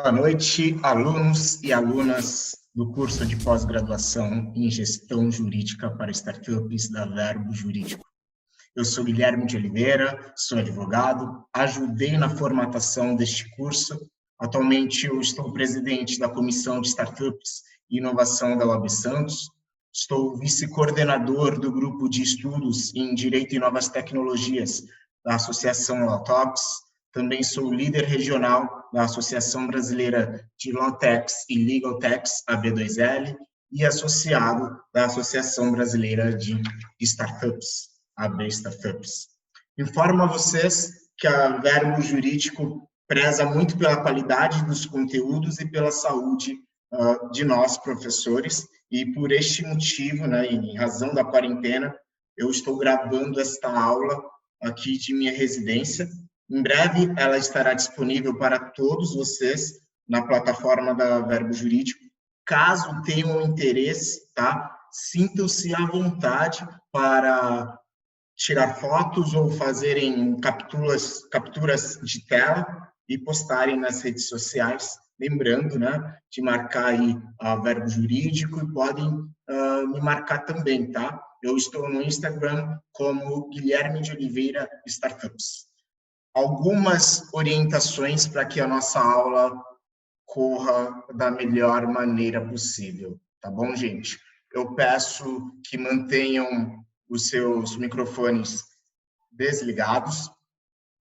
Boa noite, alunos e alunas do curso de pós-graduação em Gestão Jurídica para Startups da Verbo Jurídico. Eu sou Guilherme de Oliveira, sou advogado, ajudei na formatação deste curso. Atualmente eu estou presidente da Comissão de Startups e Inovação da UAB Santos, estou vice-coordenador do grupo de estudos em Direito e Novas Tecnologias da Associação Lautops. Também sou líder regional da Associação Brasileira de Lawtechs e Legaltechs, AB2L, e associado da Associação Brasileira de Startups, AB Startups. Informo a vocês que a Verbo Jurídico preza muito pela qualidade dos conteúdos e pela saúde de nós, professores, e por este motivo, em razão da quarentena, eu estou gravando esta aula aqui de minha residência. Em breve, ela estará disponível para todos vocês na plataforma da Verbo Jurídico. Caso tenham interesse, sintam-se à vontade para tirar fotos ou fazerem capturas de tela e postarem nas redes sociais. Lembrando, de marcar aí a Verbo Jurídico e podem me marcar também, tá? Eu estou no Instagram como Guilherme de Oliveira Startups. Algumas orientações para que a nossa aula corra da melhor maneira possível, tá bom, gente? Eu peço que mantenham os seus microfones desligados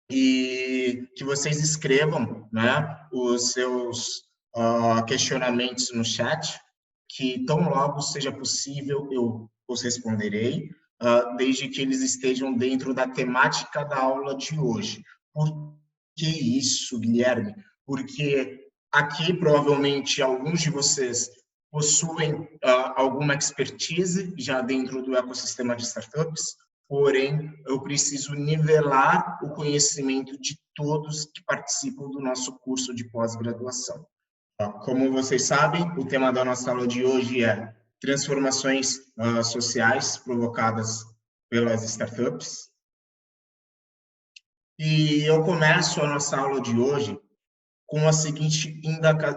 e que vocês escrevam, os seus questionamentos no chat, que tão logo seja possível eu os responderei, desde que eles estejam dentro da temática da aula de hoje. Por que isso, Guilherme? Porque aqui, provavelmente, alguns de vocês possuem alguma expertise já dentro do ecossistema de startups, porém, eu preciso nivelar o conhecimento de todos que participam do nosso curso de pós-graduação. Como vocês sabem, o tema da nossa aula de hoje é transformações sociais provocadas pelas startups. E eu começo a nossa aula de hoje com a seguinte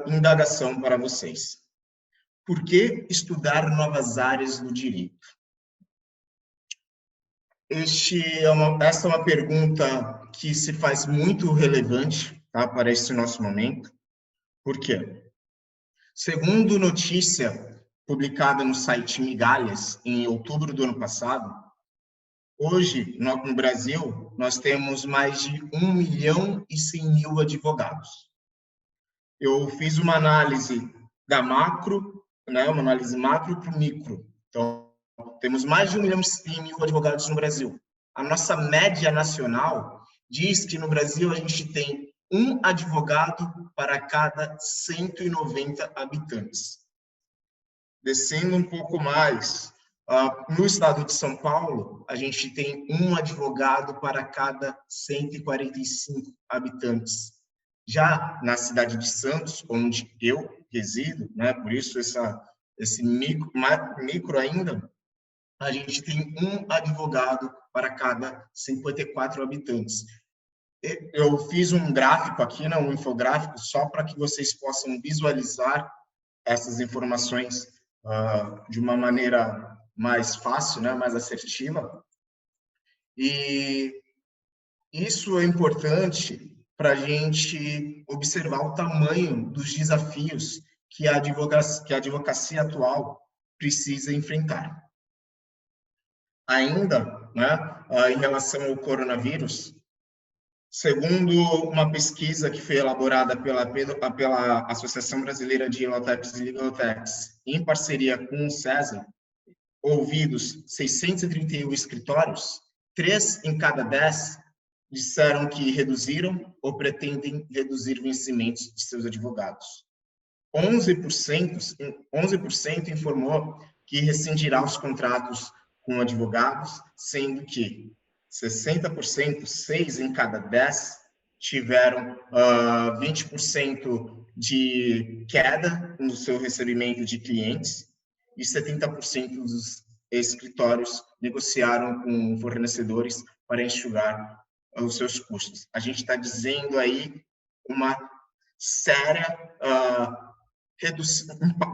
indagação para vocês. Por que estudar novas áreas do direito? Essa é uma pergunta que se faz muito relevante para esse nosso momento. Por quê? Segundo notícia publicada no site Migalhas, em outubro do ano passado, hoje, no Brasil, nós temos mais de 1.100.000 advogados. Eu fiz uma análise da macro, uma análise macro para o micro. Então, temos mais de 1.100.000 advogados no Brasil. A nossa média nacional diz que no Brasil a gente tem um advogado para cada 190 habitantes. Descendo um pouco mais, no estado de São Paulo, a gente tem um advogado para cada 145 habitantes. Já na cidade de Santos, onde eu resido, por isso esse micro ainda, a gente tem um advogado para cada 54 habitantes. Eu fiz um gráfico aqui, um infográfico, só para que vocês possam visualizar essas informações de uma maneira mais fácil, mais assertiva. E isso é importante para a gente observar o tamanho dos desafios que a advocacia atual precisa enfrentar. Ainda, em relação ao coronavírus, segundo uma pesquisa que foi elaborada pela Associação Brasileira de Lawtechs e Legaltechs, em parceria com o César, ouvidos 631 escritórios, 3 em cada 10 disseram que reduziram ou pretendem reduzir vencimentos de seus advogados. 11% informou que rescindirá os contratos com advogados, sendo que 60%, 6 em cada 10, tiveram 20% de queda no seu recebimento de clientes e 70% dos escritórios negociaram com fornecedores para enxugar os seus custos. A gente está dizendo aí uma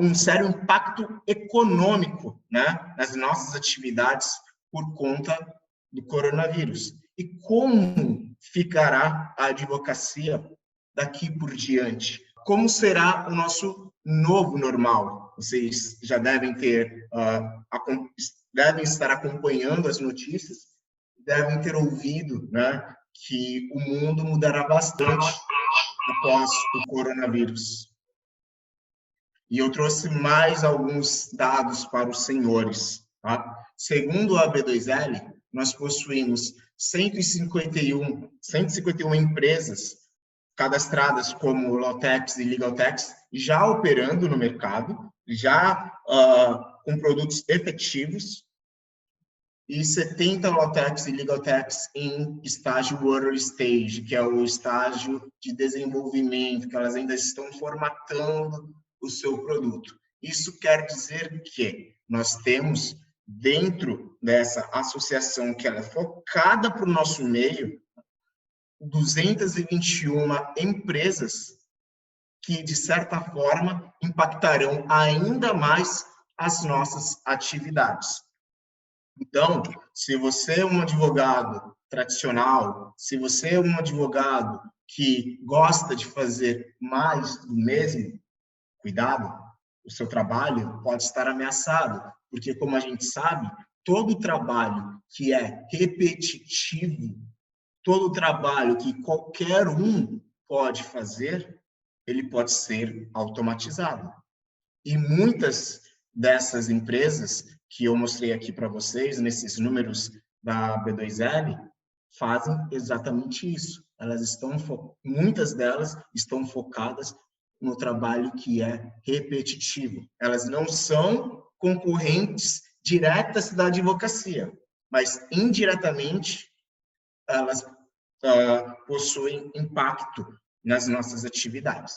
um sério impacto econômico, né, nas nossas atividades por conta do coronavírus. E como ficará a advocacia daqui por diante? Como será o nosso novo normal? Vocês já devem devem estar acompanhando as notícias, devem ter ouvido, né, que o mundo mudará bastante após o coronavírus. E eu trouxe mais alguns dados para os senhores. Tá? Segundo a B2L, nós possuímos 151 empresas cadastradas como Lawtex e Legaltex, já operando no mercado, já com produtos efetivos, e 70 Lawtex e Legaltex em estágio early stage, que é o estágio de desenvolvimento, que elas ainda estão formatando o seu produto. Isso quer dizer que nós temos, dentro dessa associação que ela é focada para o nosso meio, 221 empresas que, de certa forma, impactarão ainda mais as nossas atividades. Então, se você é um advogado tradicional, se você é um advogado que gosta de fazer mais do mesmo, cuidado, o seu trabalho pode estar ameaçado, porque, como a gente sabe, todo trabalho que é repetitivo, todo trabalho que qualquer um pode fazer, ele pode ser automatizado. E muitas dessas empresas que eu mostrei aqui para vocês, nesses números da B2L, fazem exatamente isso. Muitas delas estão focadas no trabalho que é repetitivo. Elas não são concorrentes diretas da advocacia, mas indiretamente elas possuem impacto nas nossas atividades.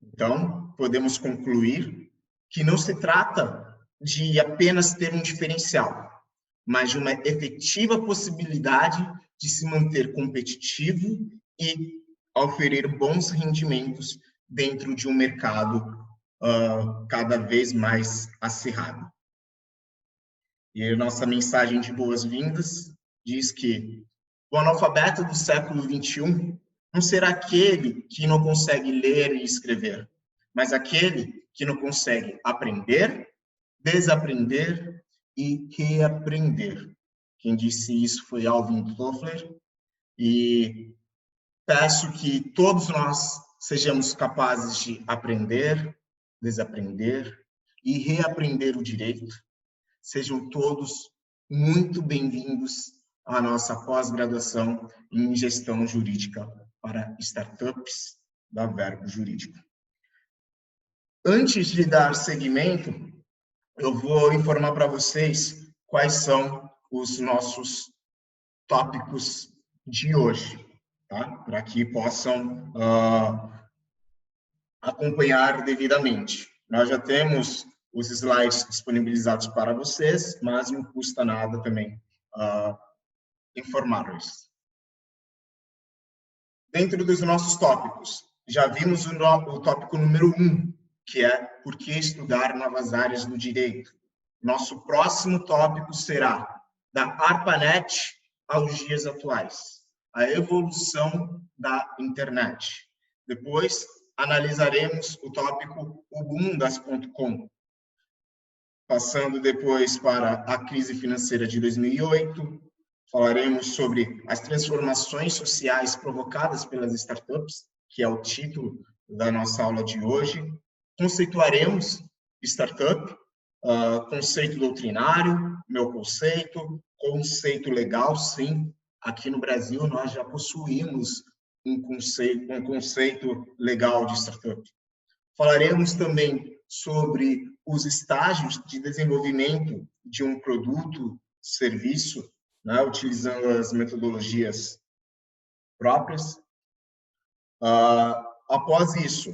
Então, podemos concluir que não se trata de apenas ter um diferencial, mas de uma efetiva possibilidade de se manter competitivo e oferecer bons rendimentos dentro de um mercado cada vez mais acirrado. E a nossa mensagem de boas-vindas diz que o analfabeto do século XXI não será aquele que não consegue ler e escrever, mas aquele que não consegue aprender, desaprender e reaprender. Quem disse isso foi Alvin Toffler, e peço que todos nós sejamos capazes de aprender, desaprender e reaprender o direito. Sejam todos muito bem-vindos à nossa pós-graduação em Gestão Jurídica para Startups da Verbo Jurídico. Antes de dar seguimento, eu vou informar para vocês quais são os nossos tópicos de hoje, tá? Para que possam acompanhar devidamente. Nós já temos os slides disponibilizados para vocês, mas não custa nada também informar-los. Dentro dos nossos tópicos, já vimos o tópico número 1, que é por que estudar novas áreas do direito. Nosso próximo tópico será da ARPANET aos dias atuais, a evolução da internet. Depois, analisaremos o tópico o boom das .com, passando depois para a crise financeira de 2008, falaremos sobre as transformações sociais provocadas pelas startups, que é o título da nossa aula de hoje. Conceituaremos startup, conceito doutrinário, meu conceito legal, sim. Aqui no Brasil, nós já possuímos um conceito legal de startup. Falaremos também sobre os estágios de desenvolvimento de um produto, serviço, né, utilizando as metodologias próprias. Após isso,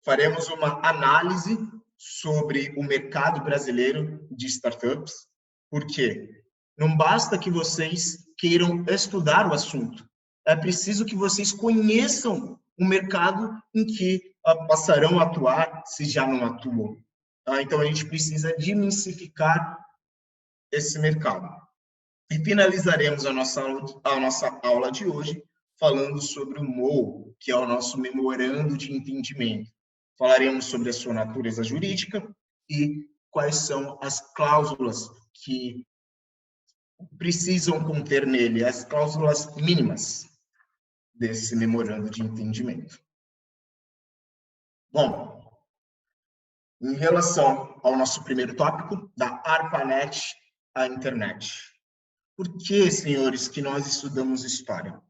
faremos uma análise sobre o mercado brasileiro de startups, porque não basta que vocês queiram estudar o assunto, é preciso que vocês conheçam o mercado em que passarão a atuar, se já não atuam. Tá? Então, a gente precisa diversificar esse mercado. E finalizaremos a nossa aula de hoje falando sobre o MOU, que é o nosso Memorando de Entendimento. Falaremos sobre a sua natureza jurídica e quais são as cláusulas que precisam conter nele, as cláusulas mínimas desse Memorando de Entendimento. Bom, em relação ao nosso primeiro tópico, da ARPANET à internet. Por que, senhores, que nós estudamos história?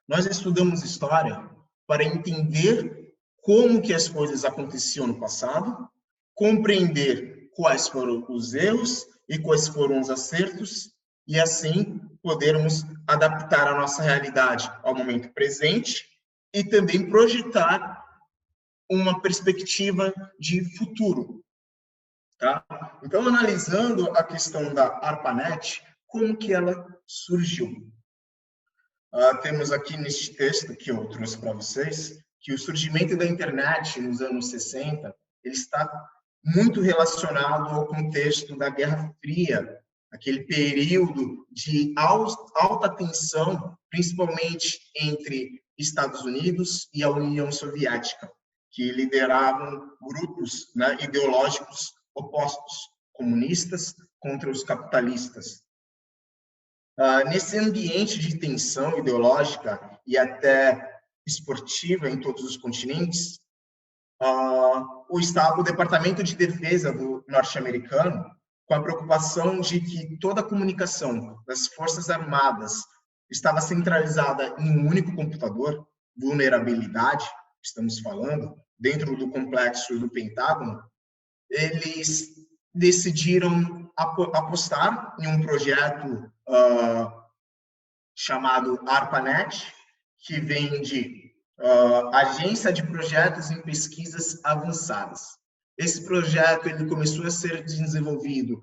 Nós estudamos história para entender como que as coisas aconteciam no passado, compreender quais foram os erros e quais foram os acertos, e assim podermos adaptar a nossa realidade ao momento presente e também projetar uma perspectiva de futuro. Tá? Então, analisando a questão da ARPANET, como que ela surgiu? Temos aqui neste texto que eu trouxe para vocês, que o surgimento da internet nos anos 60, ele está muito relacionado ao contexto da Guerra Fria, aquele período de alta tensão, principalmente entre Estados Unidos e a União Soviética, que lideravam grupos, né, ideológicos opostos, comunistas contra os capitalistas. Nesse ambiente de tensão ideológica e até esportiva em todos os continentes, o Departamento de Defesa do norte-americano, com a preocupação de que toda a comunicação das Forças Armadas estava centralizada em um único computador, vulnerabilidade, estamos falando, dentro do complexo do Pentágono, eles decidiram apostar em um projeto chamado ARPANET, que vem de Agência de Projetos em Pesquisas Avançadas. Esse projeto ele começou a ser desenvolvido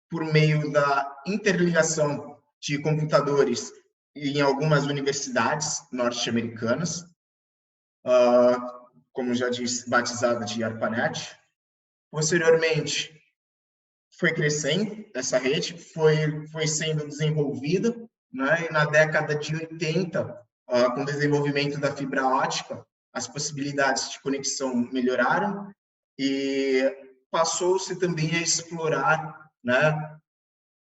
por meio da interligação de computadores em algumas universidades norte-americanas, como já disse, batizada de ARPANET. Posteriormente, foi crescendo essa rede, foi sendo desenvolvida, né? E na década de 80, com o desenvolvimento da fibra ótica, as possibilidades de conexão melhoraram e passou-se também a explorar, né,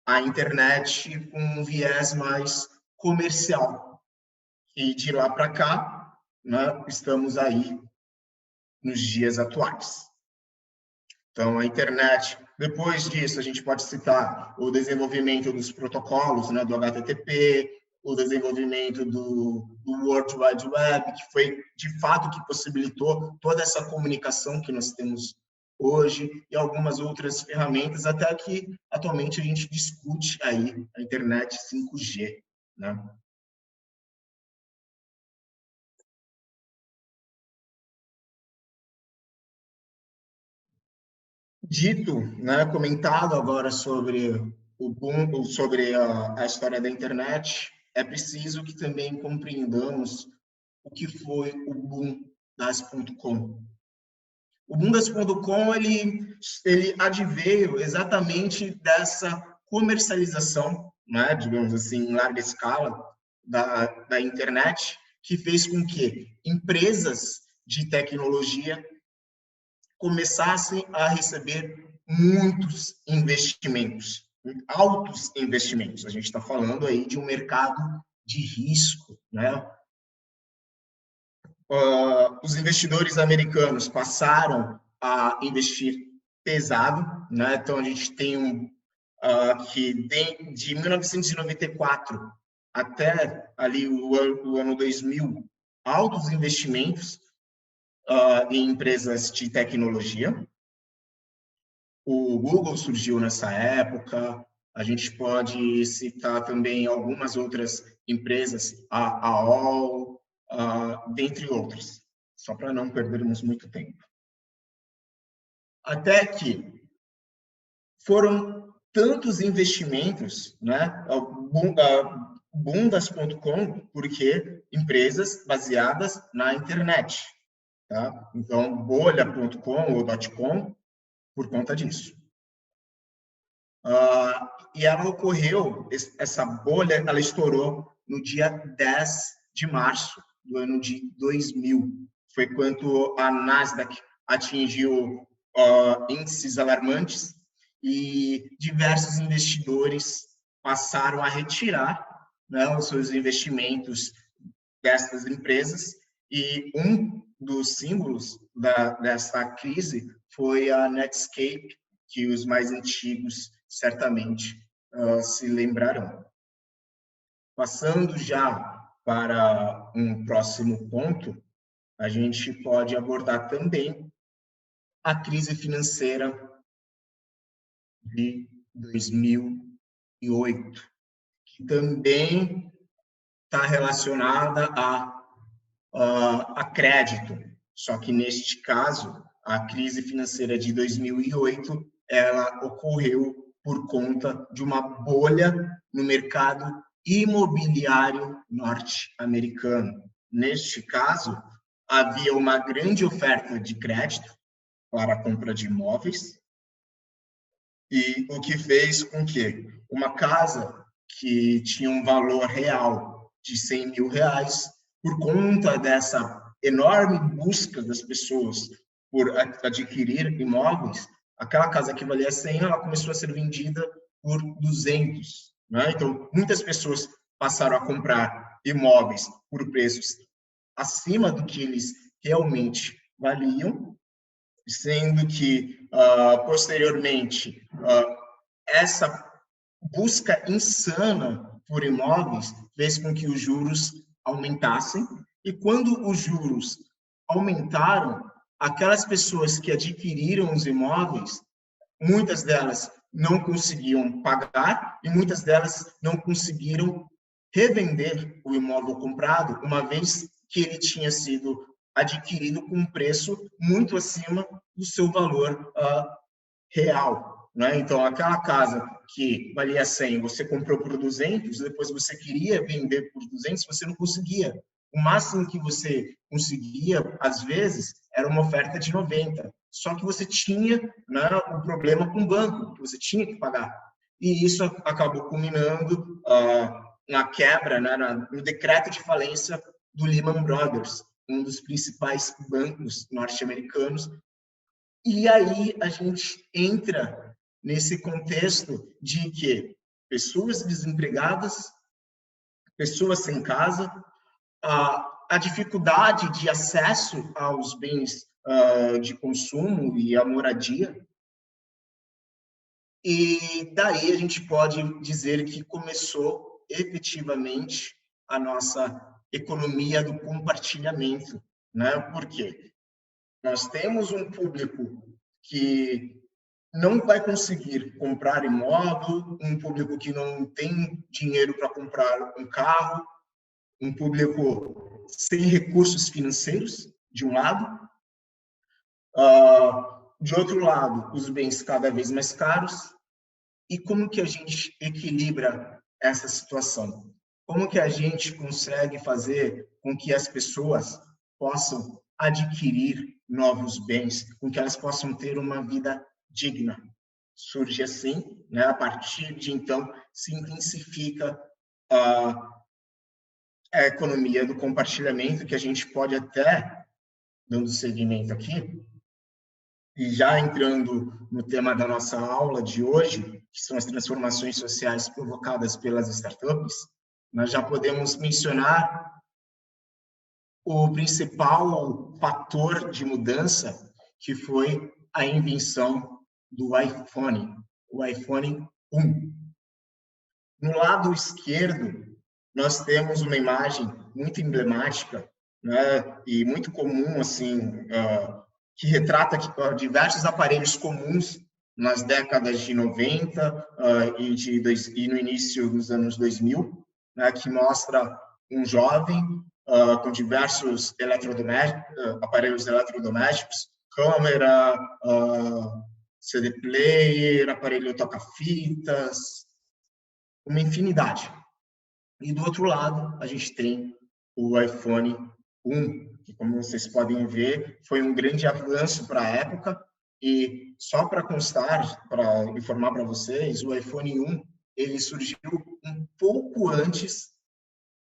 a internet com um viés mais comercial. E de lá para cá, né, estamos aí nos dias atuais. Então, a internet, depois disso, a gente pode citar o desenvolvimento dos protocolos, né, do HTTP, o desenvolvimento do World Wide Web, que foi, de fato, que possibilitou toda essa comunicação que nós temos hoje, e algumas outras ferramentas, até que, atualmente, a gente discute aí a internet 5G, né? Dito, né, comentado agora sobre o boom, sobre a história da internet, é preciso que também compreendamos o que foi o boom das .com. O boom das .com ele adveio exatamente dessa comercialização, né, digamos assim, em larga escala da internet, que fez com que empresas de tecnologia começassem a receber muitos investimentos, altos investimentos. A gente está falando aí de um mercado de risco, né? Os investidores americanos passaram a investir pesado, né? Então a gente tem que de 1994 até ali o ano 2000, altos investimentos em empresas de tecnologia. O Google surgiu nessa época, a gente pode citar também algumas outras empresas, a AOL, dentre outras, só para não perdermos muito tempo. Até que foram tantos investimentos, né? bundas.com, porque empresas baseadas na internet, tá? Então, bolha.com ou .com, por conta disso. E ela ocorreu, essa bolha, ela estourou no dia 10 de março do ano de 2000. Foi quando a Nasdaq atingiu índices alarmantes e diversos investidores passaram a retirar, né, os seus investimentos dessas empresas, e um dos símbolos dessa crise foi a Netscape, que os mais antigos certamente se lembrarão. Passando já para um próximo ponto, a gente pode abordar também a crise financeira de 2008, que também está relacionada a crédito, só que neste caso, a crise financeira de 2008, ela ocorreu por conta de uma bolha no mercado imobiliário norte-americano. Neste caso, havia uma grande oferta de crédito para a compra de imóveis, e o que fez com que uma casa que tinha um valor real de 100 mil reais, por conta dessa enorme busca das pessoas por adquirir imóveis, aquela casa que valia 100, ela começou a ser vendida por 200. Né? Então, muitas pessoas passaram a comprar imóveis por preços acima do que eles realmente valiam, sendo que, posteriormente, essa busca insana por imóveis fez com que os juros aumentassem, e quando os juros aumentaram, aquelas pessoas que adquiriram os imóveis, muitas delas não conseguiam pagar e muitas delas não conseguiram revender o imóvel comprado, uma vez que ele tinha sido adquirido com um preço muito acima do seu valor real. Né? Então, aquela casa que valia 100, você comprou por 200, depois você queria vender por 200, você não conseguia. O máximo que você conseguia, às vezes, era uma oferta de 90. Só que você tinha, né, um problema com o banco, que você tinha que pagar. E isso acabou culminando na quebra, né, no decreto de falência do Lehman Brothers, um dos principais bancos norte-americanos. E aí a gente entra nesse contexto de que pessoas desempregadas, pessoas sem casa, a dificuldade de acesso aos bens de consumo e à moradia. E daí a gente pode dizer que começou efetivamente a nossa economia do compartilhamento, né? Por quê? Nós temos um público que não vai conseguir comprar imóvel, um público que não tem dinheiro para comprar um carro, um público sem recursos financeiros, de um lado. De outro lado, os bens cada vez mais caros. E como que a gente equilibra essa situação? Como que a gente consegue fazer com que as pessoas possam adquirir novos bens, com que elas possam ter uma vida digna? Surge assim, né? A partir de então se intensifica a economia do compartilhamento, que a gente pode até, dando seguimento aqui, e já entrando no tema da nossa aula de hoje, que são as transformações sociais provocadas pelas startups, nós já podemos mencionar o principal fator de mudança, que foi a invenção do iPhone, o iPhone 1. No lado esquerdo, nós temos uma imagem muito emblemática, né, e muito comum, assim, que retrata diversos aparelhos comuns nas décadas de 90 e no início dos anos 2000, né, que mostra um jovem com diversos aparelhos eletrodomésticos, câmera, CD player, aparelho toca-fitas, uma infinidade. E do outro lado, a gente tem o iPhone 1, que, como vocês podem ver, foi um grande avanço para a época. E só para constar, para informar para vocês, o iPhone 1 ele surgiu um pouco antes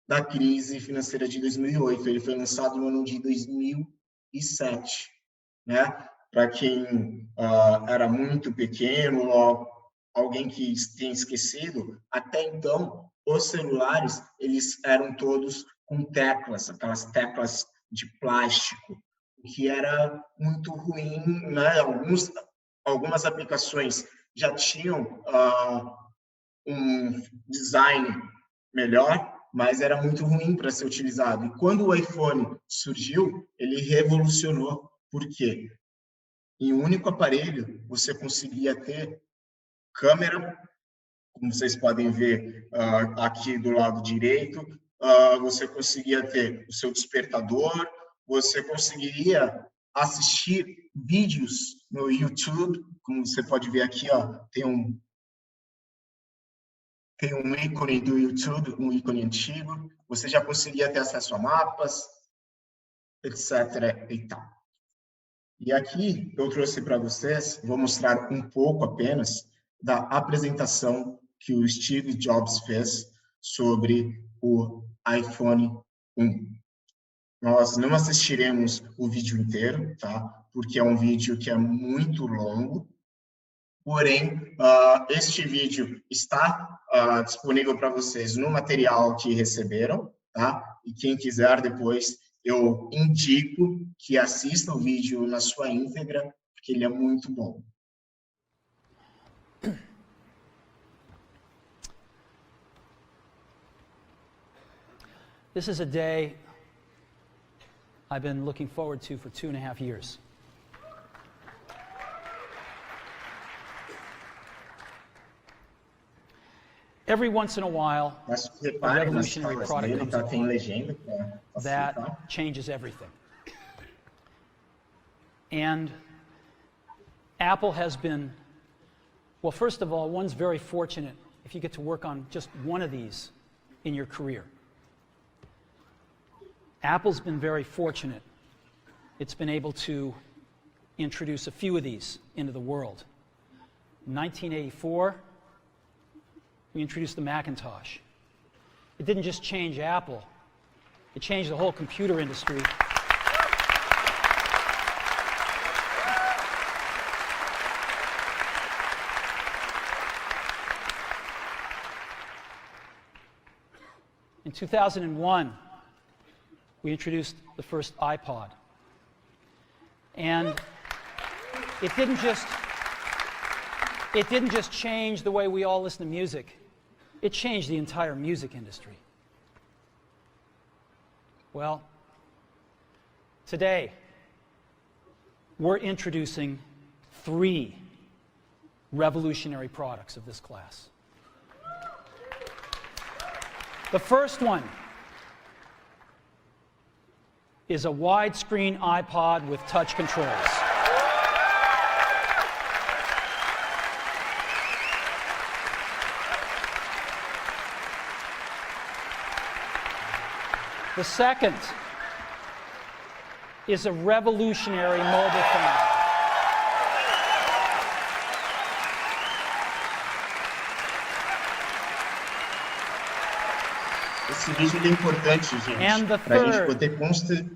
da crise financeira de 2008. Ele foi lançado no ano de 2007, né? Para quem era muito pequeno ou alguém que tenha esquecido, até então os celulares eles eram todos com teclas, aquelas teclas de plástico, o que era muito ruim, né? Algumas aplicações já tinham um design melhor, mas era muito ruim para ser utilizado. E quando o iPhone surgiu, ele revolucionou. Por quê? Em um único aparelho, você conseguia ter câmera, como vocês podem ver aqui do lado direito, você conseguia ter o seu despertador, você conseguiria assistir vídeos no YouTube, como você pode ver aqui, tem um ícone do YouTube, um ícone antigo, você já conseguia ter acesso a mapas, etc. e tal. E aqui eu trouxe para vocês, vou mostrar um pouco apenas da apresentação que o Steve Jobs fez sobre o iPhone 1. Nós não assistiremos o vídeo inteiro, tá? Porque é um vídeo que é muito longo. Porém, este vídeo está disponível para vocês no material que receberam, tá? E quem quiser depois, eu indico que assista o vídeo na sua íntegra, porque ele é muito bom. This is a day I've been looking forward to for 2.5 years. Every once in a while, a revolutionary product comes along that changes everything. And Apple has been, well, first of all, one's very fortunate if you get to work on just one of these in your career. Apple's been very fortunate. It's been able to introduce a few of these into the world. In 1984, we introduced the Macintosh. It didn't just change Apple, it changed the whole computer industry. In 2001, we introduced the first iPod. And it didn't just change the way we all listen to music. It changed the entire music industry. Well, today, we're introducing 3 revolutionary products of this class. The first one is a widescreen iPod with touch controls. The second is a revolutionary mobile phone. Esse vídeo é importante, gente, para a gente poder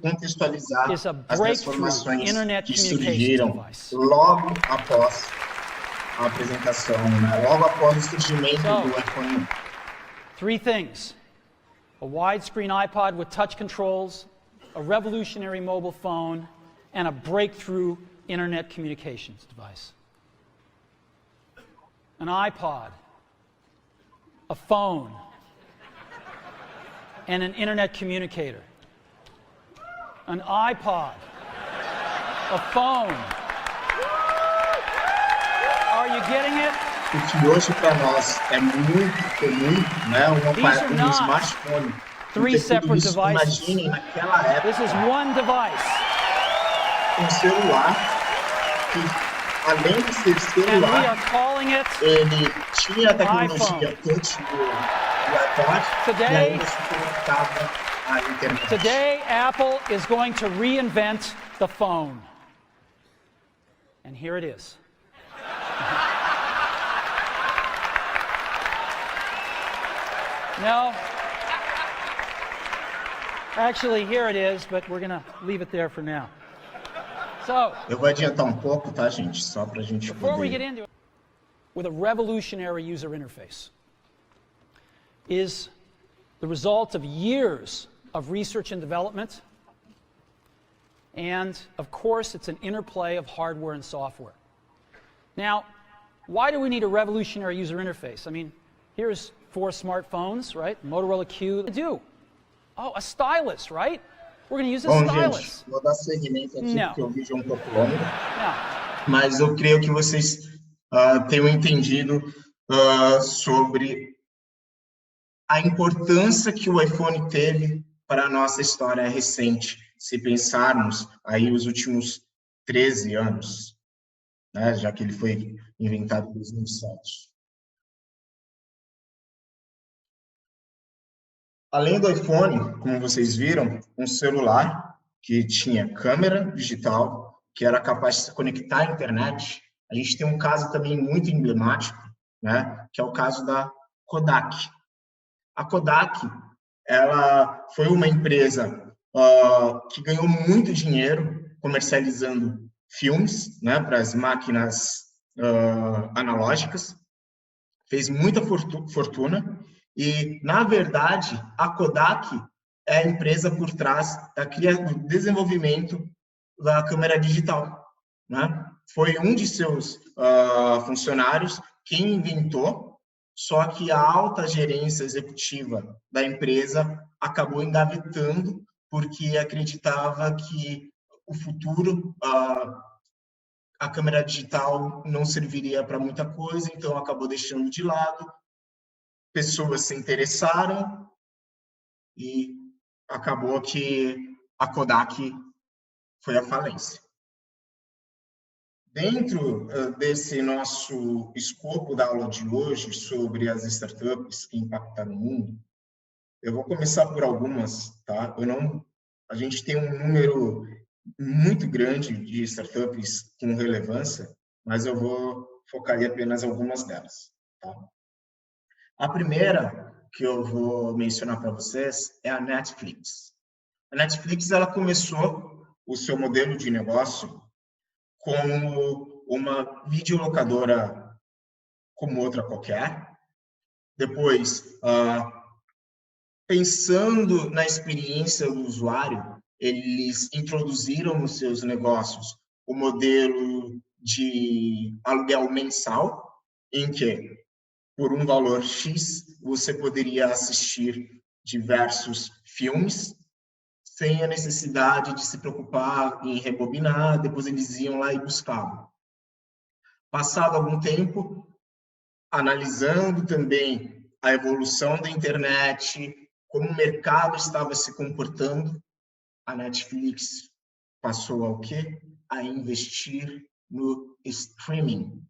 contextualizar as transformações que surgiram logo após a apresentação, né? Logo após o surgimento do iPhone. 3 things: a widescreen iPod with touch controls, a revolutionary mobile phone, and a breakthrough internet communications device. An iPod, a phone, and an internet communicator. An iPod, a phone. Are you getting it? O que hoje para nós é muito comum, né? Um smartphone. Three separate devices. Imaginem naquela época. This is one device. Um celular que, além de ser celular, ele tinha a tecnologia touch iPod, e Today, ainda se conectava à internet. today, Apple is going to reinvent the phone. And here it is. No. Actually, here it is, but we're going to leave it there for now. So, Eu vou adiantar um pouco, tá, gente? Só para a gente before we get poder... into it, with a revolutionary user interface, is the result of years of research and development, and of course, it's an interplay of hardware and software. Now, why do we need a revolutionary user interface? I mean, here's 4 smartphones, right? Motorola Q. Oh, a stylus, right? We're going to use a Bom, stylus. gente, vou dar seguimento aqui, Não. porque o vídeo é um pouco longo. Now, Mas eu creio que vocês tenham entendido sobre a importância que o iPhone teve para a nossa história recente, se pensarmos aí os últimos 13 anos, né, já que ele foi inventado em 2007. Além do iPhone, como vocês viram, um celular que tinha câmera digital, que era capaz de se conectar à internet. A gente tem um caso também muito emblemático, né, que é o caso da Kodak. A Kodak, ela foi uma empresa que ganhou muito dinheiro comercializando filmes, né, para as máquinas analógicas, fez muita fortuna e, na verdade, a Kodak é a empresa por trás do desenvolvimento da câmera digital, né? Foi um de seus funcionários quem inventou, só que a alta gerência executiva da empresa acabou engavetando porque acreditava que o futuro, a câmera digital não serviria para muita coisa, então acabou deixando de lado. Pessoas se interessaram e acabou que a Kodak foi à falência. Dentro desse nosso escopo da aula de hoje sobre as startups que impactaram o mundo, eu vou começar por algumas, tá? A gente tem um número muito grande de startups com relevância, mas eu vou focar em apenas algumas delas, tá? A primeira que eu vou mencionar para vocês é a Netflix. A Netflix, ela começou o seu modelo de negócio como uma videolocadora como outra qualquer. Depois, pensando na experiência do usuário, eles introduziram nos seus negócios o modelo de aluguel mensal, em que, por um valor X, você poderia assistir diversos filmes sem a necessidade de se preocupar em rebobinar, depois eles iam lá e buscavam. Passado algum tempo, analisando também a evolução da internet, como o mercado estava se comportando, a Netflix passou ao quê? A investir no streaming.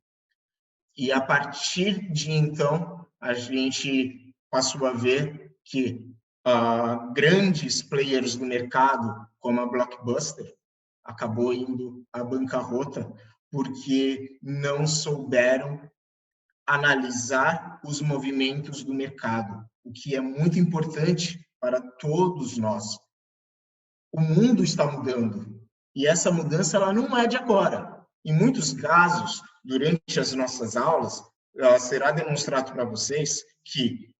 E a partir de então, a gente passou a ver que grandes players do mercado, como a Blockbuster, acabou indo à bancarrota porque não souberam analisar os movimentos do mercado, o que é muito importante para todos nós. O mundo está mudando e essa mudança ela não é de agora. Em muitos casos, durante as nossas aulas, será demonstrado para vocês que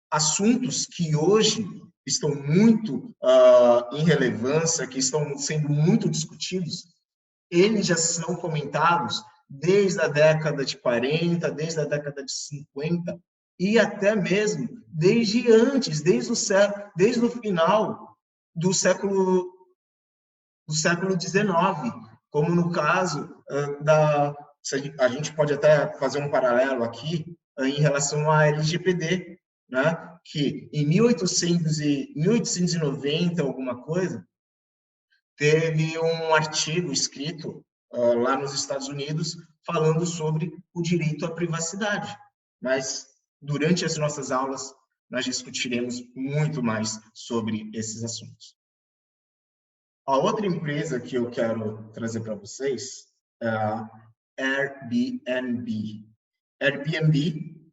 assuntos que hoje estão muito em relevância, que estão sendo muito discutidos, eles já são comentados desde a década de 40, desde a década de 50 e até mesmo desde antes, desde o final do século XIX, como no caso a gente pode até fazer um paralelo aqui em relação à LGPD, né? Que em 1890, alguma coisa, teve um artigo escrito lá nos Estados Unidos falando sobre o direito à privacidade. Mas, durante as nossas aulas, nós discutiremos muito mais sobre esses assuntos. A outra empresa que eu quero trazer para vocês é a Airbnb. Airbnb,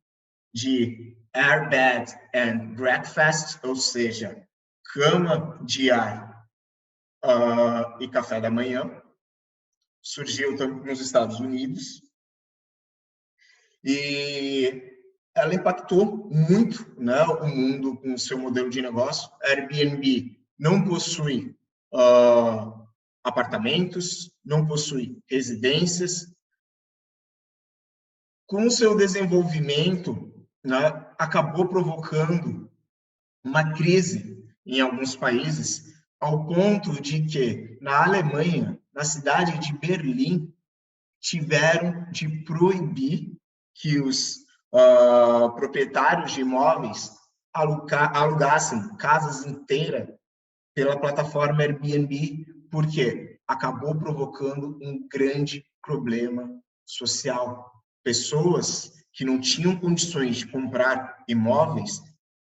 de Airbed and Breakfast, ou seja, cama, diária e café da manhã, surgiu nos Estados Unidos e ela impactou muito, né, o mundo com o seu modelo de negócio. A Airbnb não possui apartamentos, não possui residências. Com o seu desenvolvimento, né, acabou provocando uma crise em alguns países, ao ponto de que, na Alemanha, na cidade de Berlim, tiveram de proibir que os proprietários de imóveis alugassem casas inteiras pela plataforma Airbnb, porque acabou provocando um grande problema social. Pessoas que não tinham condições de comprar imóveis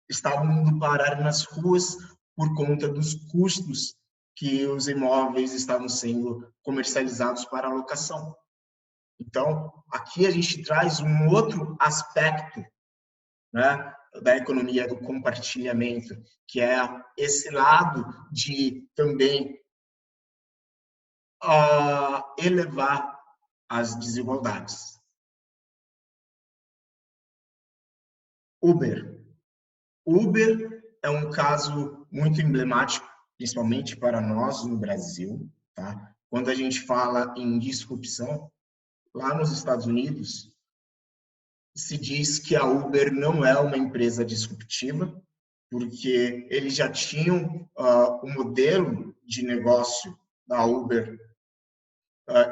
estavam indo parar nas ruas por conta dos custos que os imóveis estavam sendo comercializados para alocação. Então, aqui a gente traz um outro aspecto, né, da economia do compartilhamento, que é esse lado de também elevar as desigualdades. Uber. Uber é um caso muito emblemático, principalmente para nós no Brasil, tá? Quando a gente fala em disrupção, lá nos Estados Unidos, se diz que a Uber não é uma empresa disruptiva, porque eles já tinham o modelo de negócio da Uber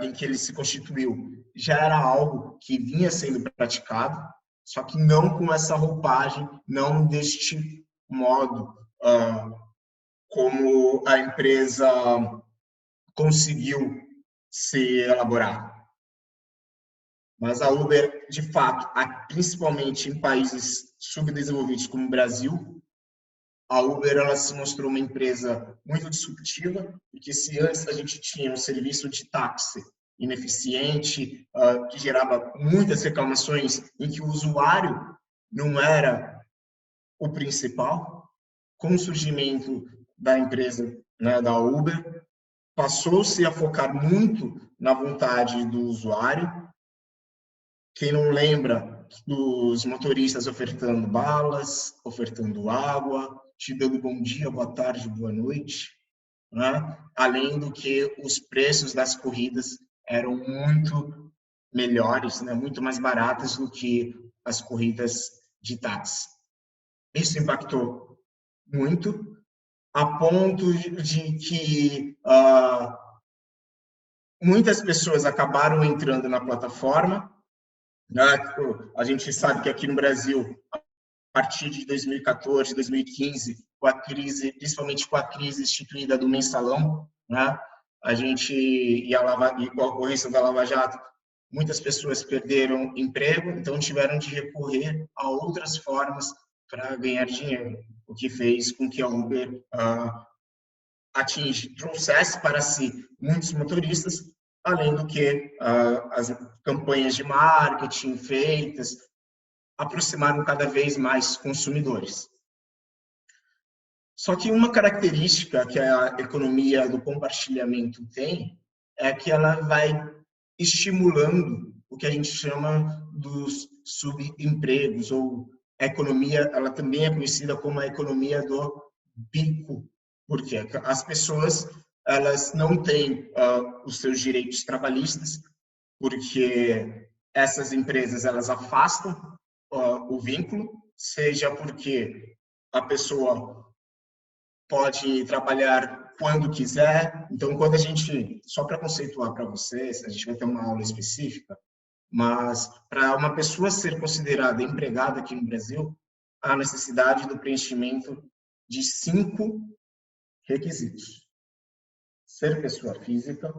em que ele se constituiu, já era algo que vinha sendo praticado, só que não com essa roupagem, não deste modo como a empresa conseguiu se elaborar. Mas a Uber, de fato, principalmente em países subdesenvolvidos como o Brasil, a Uber ela se mostrou uma empresa muito disruptiva, porque se antes a gente tinha um serviço de táxi ineficiente, que gerava muitas reclamações, em que o usuário não era o principal, com o surgimento da empresa, né, da Uber, passou-se a focar muito na vontade do usuário. Quem não lembra dos motoristas ofertando balas, ofertando água, te dando bom dia, boa tarde, boa noite, né? Além do que os preços das corridas eram muito melhores, né? Muito mais baratas do que as corridas de táxi. Isso impactou muito, a ponto de que muitas pessoas acabaram entrando na plataforma. A gente sabe que aqui no Brasil, a partir de 2014, 2015, com a crise, principalmente com a crise instituída do mensalão, né, a gente e com a ocorrência da Lava Jato, muitas pessoas perderam emprego, então tiveram de recorrer a outras formas para ganhar dinheiro, o que fez com que a Uber trouxesse para si muitos motoristas, além do que as campanhas de marketing feitas aproximaram cada vez mais consumidores. Só que uma característica que a economia do compartilhamento tem é que ela vai estimulando o que a gente chama dos subempregos, ou a economia, ela também é conhecida como a economia do bico, porque as pessoas elas não têm os seus direitos trabalhistas, porque essas empresas elas afastam o vínculo, seja porque a pessoa pode trabalhar quando quiser. Então, quando a gente, só para conceituar para vocês, a gente vai ter uma aula específica, mas para uma pessoa ser considerada empregada aqui no Brasil, há necessidade do preenchimento de 5 requisitos: ser pessoa física,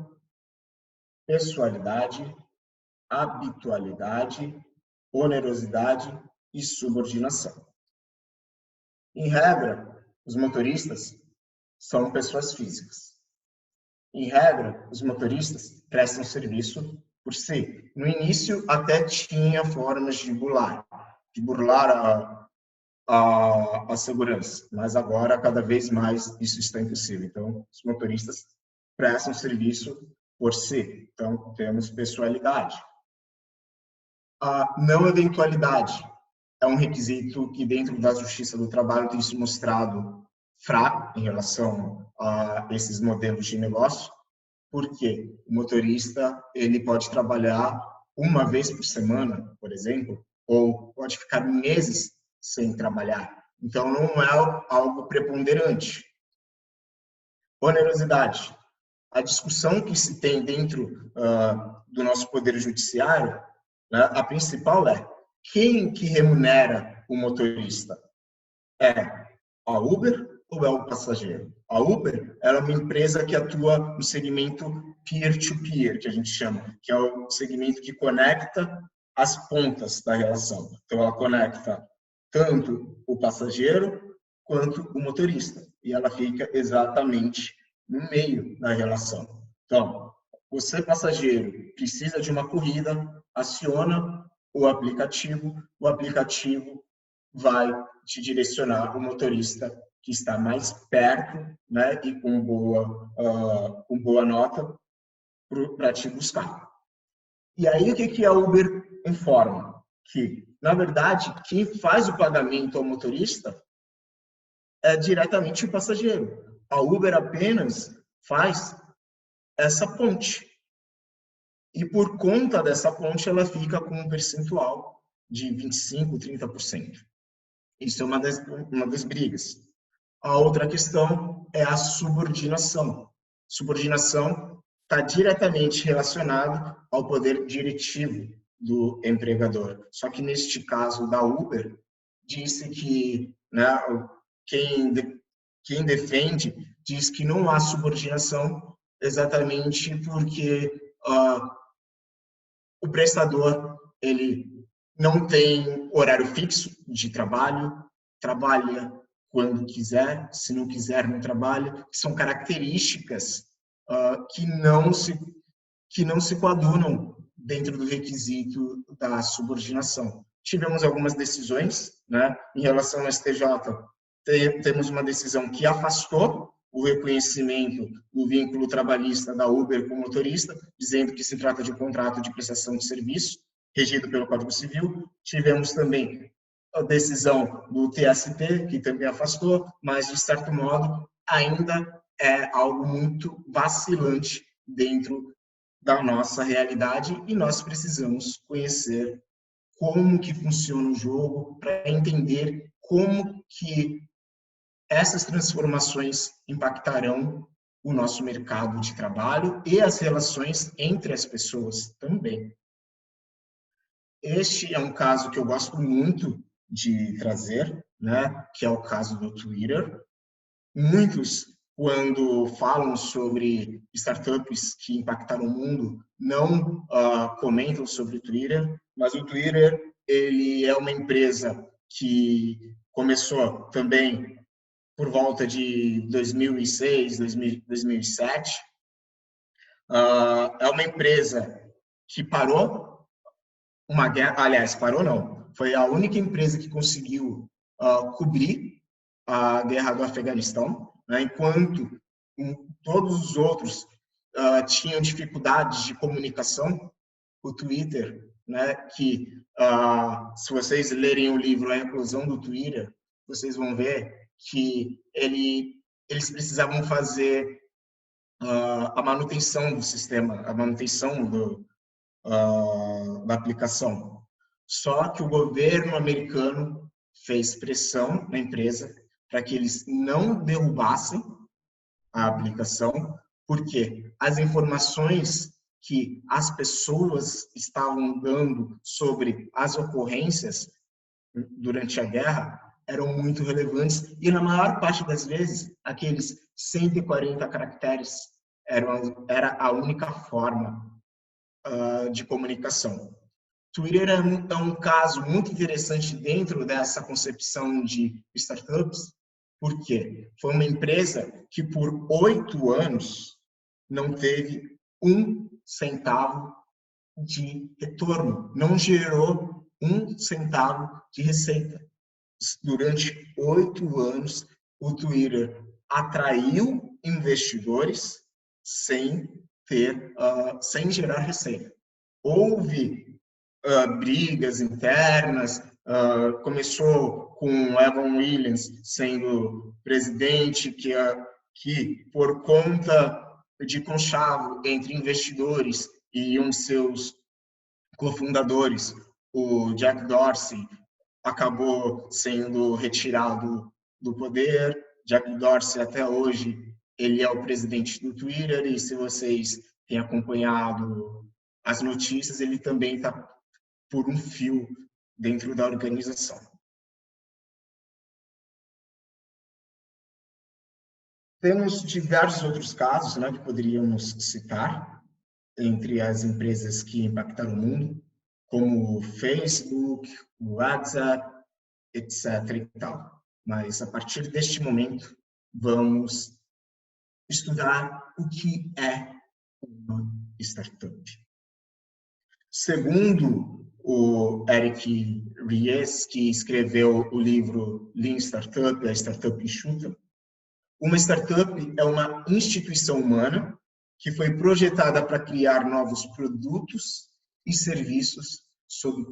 pessoalidade, habitualidade, onerosidade e subordinação. Em regra, os motoristas são pessoas físicas. Em regra, os motoristas prestam serviço por si. No início, até tinha formas de burlar a segurança, mas agora, cada vez mais, isso está impossível. Então, os motoristas prestam serviço por si. Então, temos pessoalidade. A não eventualidade é um requisito que, dentro da Justiça do Trabalho, tem se mostrado fraco em relação a esses modelos de negócio, porque o motorista ele pode trabalhar uma vez por semana, por exemplo, ou pode ficar meses sem trabalhar. Então, não é algo preponderante. Onerosidade. A discussão que se tem dentro do nosso poder judiciário, né, a principal é quem que remunera o motorista? É a Uber ou é o passageiro? A Uber ela é uma empresa que atua no segmento peer-to-peer, que a gente chama, que é o segmento que conecta as pontas da relação. Então, ela conecta tanto o passageiro quanto o motorista, e ela fica exatamente no meio da relação. Então, você, passageiro, precisa de uma corrida, aciona o aplicativo vai te direcionar o motorista que está mais perto, né, e com boa nota para te buscar. E aí, o que a Uber informa? Que, na verdade, quem faz o pagamento ao motorista é diretamente o passageiro. A Uber apenas faz essa ponte. E por conta dessa ponte, ela fica com um percentual de 25%, 30%. Isso é uma das brigas. A outra questão é a subordinação. Subordinação está diretamente relacionado ao poder diretivo do empregador. Só que neste caso da Uber, disse que, né, quem defende diz que não há subordinação exatamente porque o prestador ele não tem horário fixo de trabalho, trabalha quando quiser, se não quiser não trabalha, são características que não se coadunam dentro do requisito da subordinação. Tivemos algumas decisões, né, em relação ao STJ, temos uma decisão que afastou o reconhecimento do vínculo trabalhista da Uber com o motorista, dizendo que se trata de um contrato de prestação de serviço, regido pelo Código Civil. Tivemos também a decisão do TST, que também afastou, mas, de certo modo, ainda é algo muito vacilante dentro da nossa realidade e nós precisamos conhecer como que funciona o jogo para entender como que essas transformações impactarão o nosso mercado de trabalho e as relações entre as pessoas também. Este é um caso que eu gosto muito de trazer, né, que é o caso do Twitter. Muitos, quando falam sobre startups que impactaram o mundo, não comentam sobre o Twitter, mas o Twitter ele é uma empresa que começou também por volta de 2006, 2007. É uma empresa que parou uma guerra, aliás, parou não, foi a única empresa que conseguiu cobrir a guerra do Afeganistão, né, enquanto todos os outros tinham dificuldades de comunicação. O Twitter, né, que se vocês lerem o livro A Eclosão do Twitter, vocês vão ver que eles precisavam fazer a manutenção do sistema, a manutenção da aplicação. Só que o governo americano fez pressão na empresa para que eles não derrubassem a aplicação, porque as informações que as pessoas estavam dando sobre as ocorrências durante a guerra eram muito relevantes e, na maior parte das vezes, aqueles 140 caracteres era a única forma de comunicação. Twitter é um caso muito interessante dentro dessa concepção de startups, porque foi uma empresa que por 8 anos não teve 1 centavo de retorno, não gerou 1 centavo de receita. Durante 8 anos, o Twitter atraiu investidores sem gerar receita. Houve brigas internas, começou com Evan Williams sendo presidente, que por conta de conchavo entre investidores e um de seus cofundadores, o Jack Dorsey, acabou sendo retirado do poder. Jack Dorsey, até hoje, ele é o presidente do Twitter, e se vocês têm acompanhado as notícias, ele também está por um fio dentro da organização. Temos diversos outros casos, né, que poderíamos citar entre as empresas que impactaram o mundo, como o Facebook, o WhatsApp, etc. e tal. Mas, a partir deste momento, vamos estudar o que é uma startup. Segundo o Eric Ries, que escreveu o livro Lean Startup, a Startup Enxuta, uma startup é uma instituição humana que foi projetada para criar novos produtos e serviços sob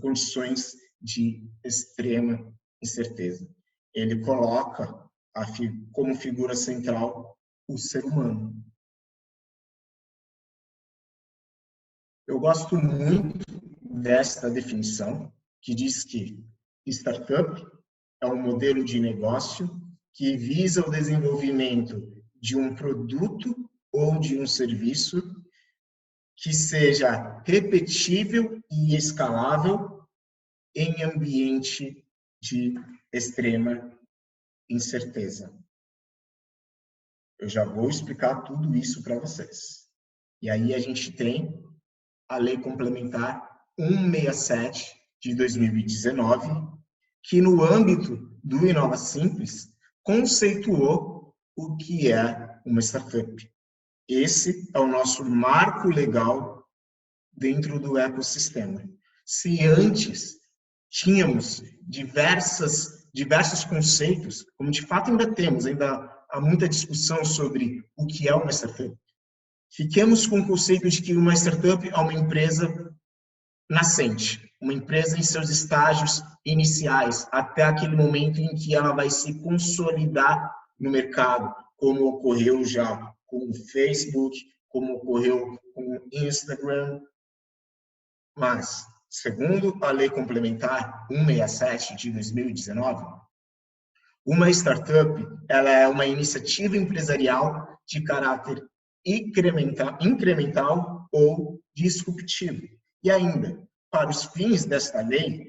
condições de extrema incerteza. Ele coloca como figura central o ser humano. Eu gosto muito desta definição, que diz que startup é um modelo de negócio que visa o desenvolvimento de um produto ou de um serviço que seja repetível e escalável em ambiente de extrema incerteza. Eu já vou explicar tudo isso para vocês. E aí a gente tem a Lei Complementar 167 de 2019, que no âmbito do Inova Simples conceituou o que é uma startup. Esse é o nosso marco legal dentro do ecossistema. Se antes tínhamos diversos conceitos, como de fato ainda temos, ainda há muita discussão sobre o que é uma startup, fiquemos com o conceito de que uma startup é uma empresa nascente, uma empresa em seus estágios iniciais, até aquele momento em que ela vai se consolidar no mercado, como ocorreu já com o Facebook, como ocorreu com o Instagram. Mas, segundo a Lei Complementar 167 de 2019, uma startup ela é uma iniciativa empresarial de caráter incremental ou disruptivo. E ainda, para os fins desta lei,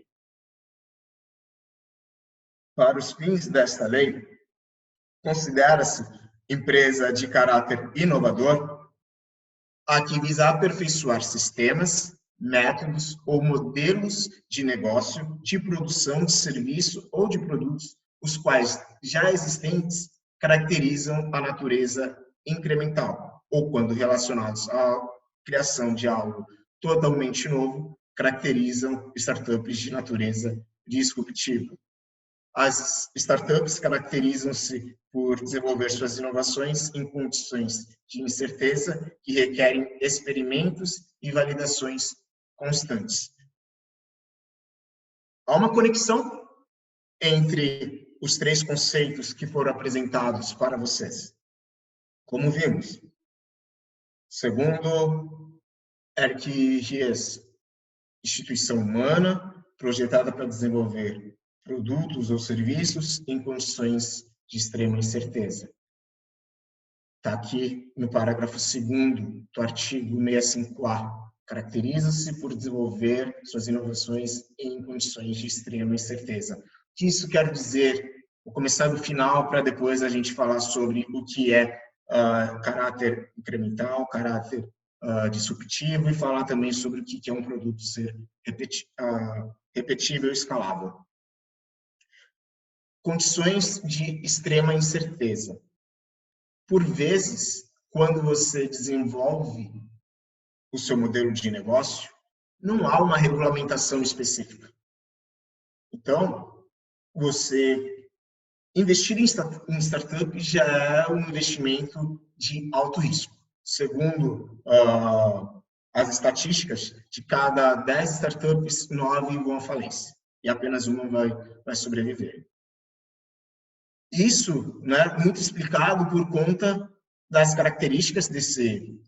considera-se empresa de caráter inovador a que visa aperfeiçoar sistemas, métodos ou modelos de negócio, de produção de serviço ou de produtos, os quais já existentes caracterizam a natureza incremental, ou quando relacionados à criação de algo totalmente novo, caracterizam startups de natureza disruptiva. As startups caracterizam-se por desenvolver suas inovações em condições de incerteza que requerem experimentos e validações constantes. Há uma conexão entre os 3 conceitos que foram apresentados para vocês. Como vimos, segundo Eric Ries, instituição humana projetada para desenvolver produtos ou serviços em condições de extrema incerteza. Está aqui no parágrafo 2º do artigo 65A. Caracteriza-se por desenvolver suas inovações em condições de extrema incerteza. O que isso quer dizer? Vou começar do final para depois a gente falar sobre o que é caráter incremental, caráter disruptivo e falar também sobre o que é um produto ser repetível e escalável. Condições de extrema incerteza. Por vezes, quando você desenvolve o seu modelo de negócio, não há uma regulamentação específica. Então, você investir em startup já é um investimento de alto risco. Segundo as estatísticas, de cada 10 startups, 9 vão à falência e apenas uma vai sobreviver. Isso, né, muito explicado por conta das características desse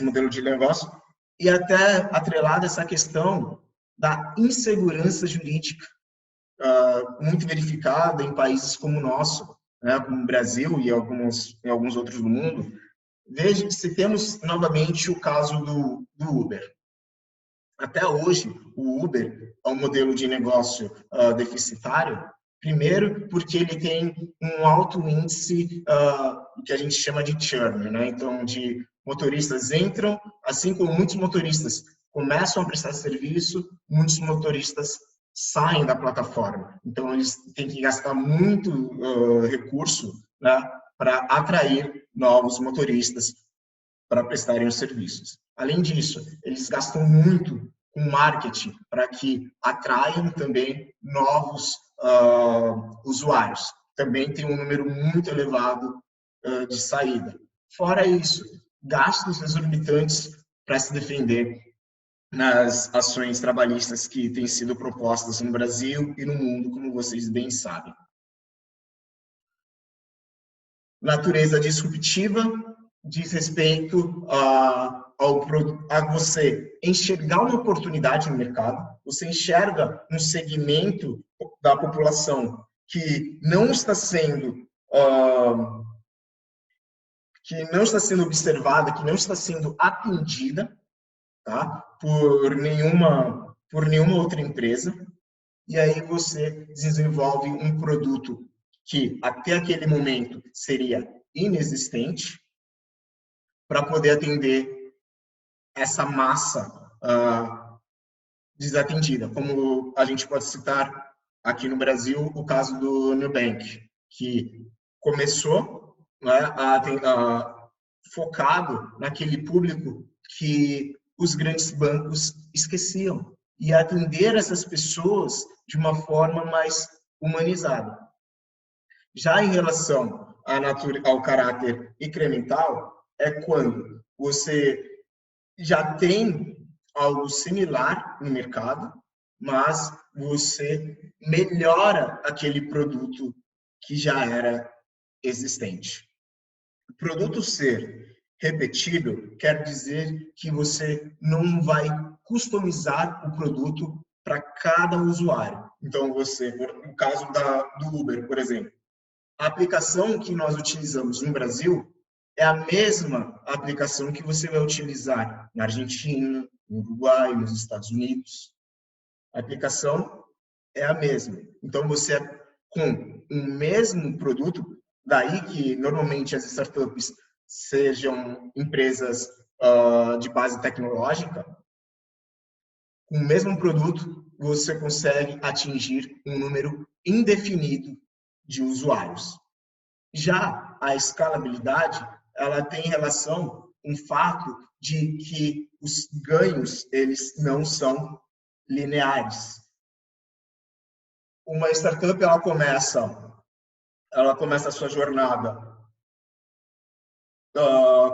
modelo de negócio e até atrelado essa questão da insegurança jurídica, muito verificada em países como o nosso, né, como o Brasil e em alguns outros do mundo. Veja, se temos novamente o caso do Uber. Até hoje, o Uber é um modelo de negócio deficitário, primeiro porque ele tem um alto índice que a gente chama de churn, né? Então, de motoristas entram, assim como muitos motoristas começam a prestar serviço, muitos motoristas saem da plataforma. Então, eles têm que gastar muito recurso, né, para atrair novos motoristas para prestarem os serviços. Além disso, eles gastam muito com marketing para que atraiam também novos usuários. Também tem um número muito elevado de saída. Fora isso, gastos exorbitantes para se defender nas ações trabalhistas que têm sido propostas no Brasil e no mundo, como vocês bem sabem. Natureza disruptiva diz respeito a você enxergar uma oportunidade no mercado, você enxerga um segmento da população que não está sendo observada, que não está sendo atendida, tá? por nenhuma outra empresa, e aí você desenvolve um produto que até aquele momento seria inexistente para poder atender essa massa desatendida. Como a gente pode citar aqui no Brasil o caso do Nubank, que começou, né, focado naquele público que os grandes bancos esqueciam e atender essas pessoas de uma forma mais humanizada. Já em relação ao caráter incremental, é quando você já tem algo similar no mercado, mas você melhora aquele produto que já era existente. O produto ser repetível quer dizer que você não vai customizar o produto para cada usuário. Então, no caso do Uber, por exemplo, a aplicação que nós utilizamos no Brasil é a mesma aplicação que você vai utilizar na Argentina, no Uruguai, nos Estados Unidos. A aplicação é a mesma. Então, você, com o mesmo produto, daí que normalmente as startups sejam empresas de base tecnológica, com o mesmo produto, você consegue atingir um número indefinido de usuários. Já a escalabilidade, ela tem relação com o fato de que os ganhos, eles não são lineares. Uma startup, ela começa a sua jornada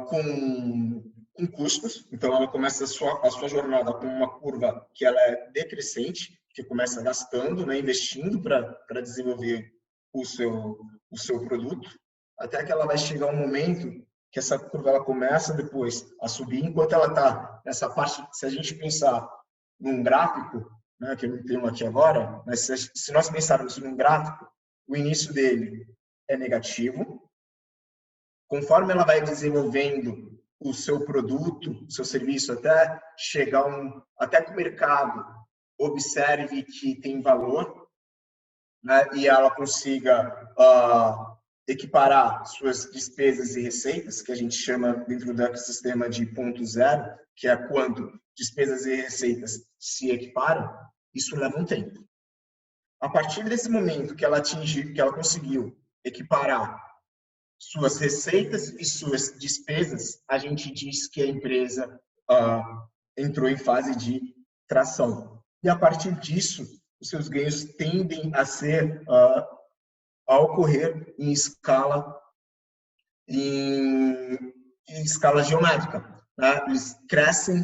com custos, então ela começa a sua jornada com uma curva que ela é decrescente, que começa gastando, né, investindo para desenvolver o seu produto, até que ela vai chegar um momento que essa curva ela começa depois a subir, enquanto ela está nessa parte, se a gente pensar num gráfico, né, que eu não tenho aqui agora, mas se nós pensarmos num gráfico, o início dele é negativo. Conforme ela vai desenvolvendo o seu produto, o seu serviço, até chegar até que o mercado observe que tem valor, né, e ela consiga equiparar suas despesas e receitas, que a gente chama dentro do ecossistema de ponto zero, que é quando despesas e receitas se equiparam, isso leva um tempo. A partir desse momento que ela conseguiu equiparar suas receitas e suas despesas, a gente diz que a empresa entrou em fase de tração. E a partir disso, os seus ganhos tendem a ocorrer em escala geométrica, né? Eles crescem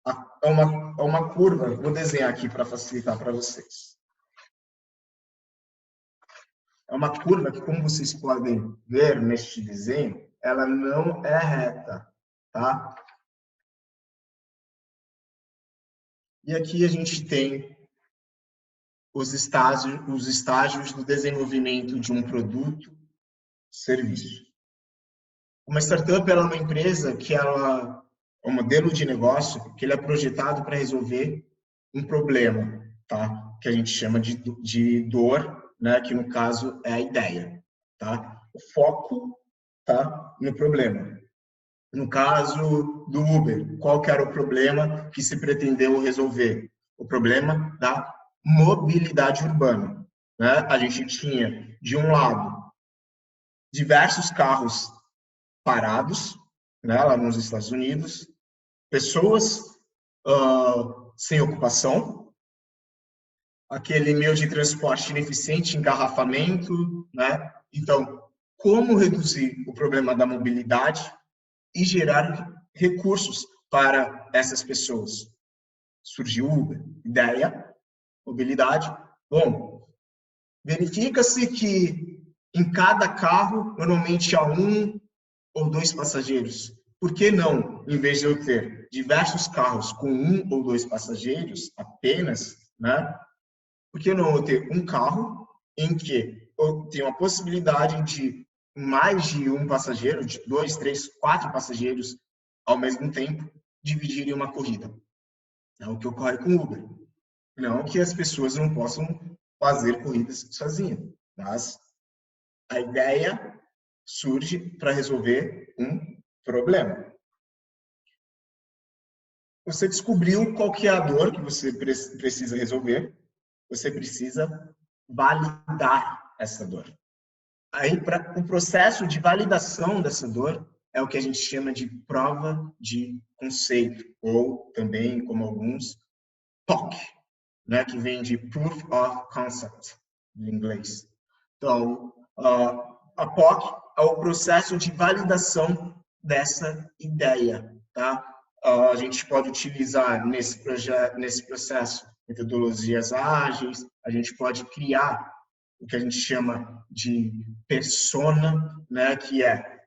a uma curva. Vou desenhar aqui para facilitar para vocês. É uma curva que, como vocês podem ver neste desenho, ela não é reta, tá? E aqui a gente tem os estágios do desenvolvimento de um produto, serviço. Uma startup ela é uma empresa que é um modelo de negócio que ele é projetado para resolver um problema, tá? Que a gente chama de dor, né? Que no caso é a ideia, tá? O foco tá no problema. No caso do Uber, qual que era o problema que se pretendeu resolver? O problema da mobilidade urbana, né? A gente tinha, de um lado, diversos carros parados, né, lá nos Estados Unidos, pessoas sem ocupação, aquele meio de transporte ineficiente, engarrafamento, né? Então, como reduzir o problema da mobilidade e gerar recursos para essas pessoas? Surgiu o Uber. Ideia, mobilidade. Bom, verifica-se que em cada carro, normalmente há 1 ou 2 passageiros. Por que não, em vez de eu ter diversos carros com 1 ou 2 passageiros apenas, né? Por que não eu ter um carro em que eu tenho a possibilidade de mais de um passageiro, de 2, 3, 4 passageiros ao mesmo tempo, dividirem uma corrida? É o que ocorre com o Uber. Não que as pessoas não possam fazer corridas sozinhas, mas a ideia surge para resolver um problema. Você descobriu qual que é a dor que você precisa resolver, você precisa validar essa dor. Aí, o processo de validação dessa dor é o que a gente chama de prova de conceito, ou também, como alguns, POC, né, que vem de Proof of Concept, em inglês. Então, a POC é o processo de validação dessa ideia, tá? A gente pode utilizar nesse processo metodologias ágeis, a gente pode criar o que a gente chama de persona, né, que é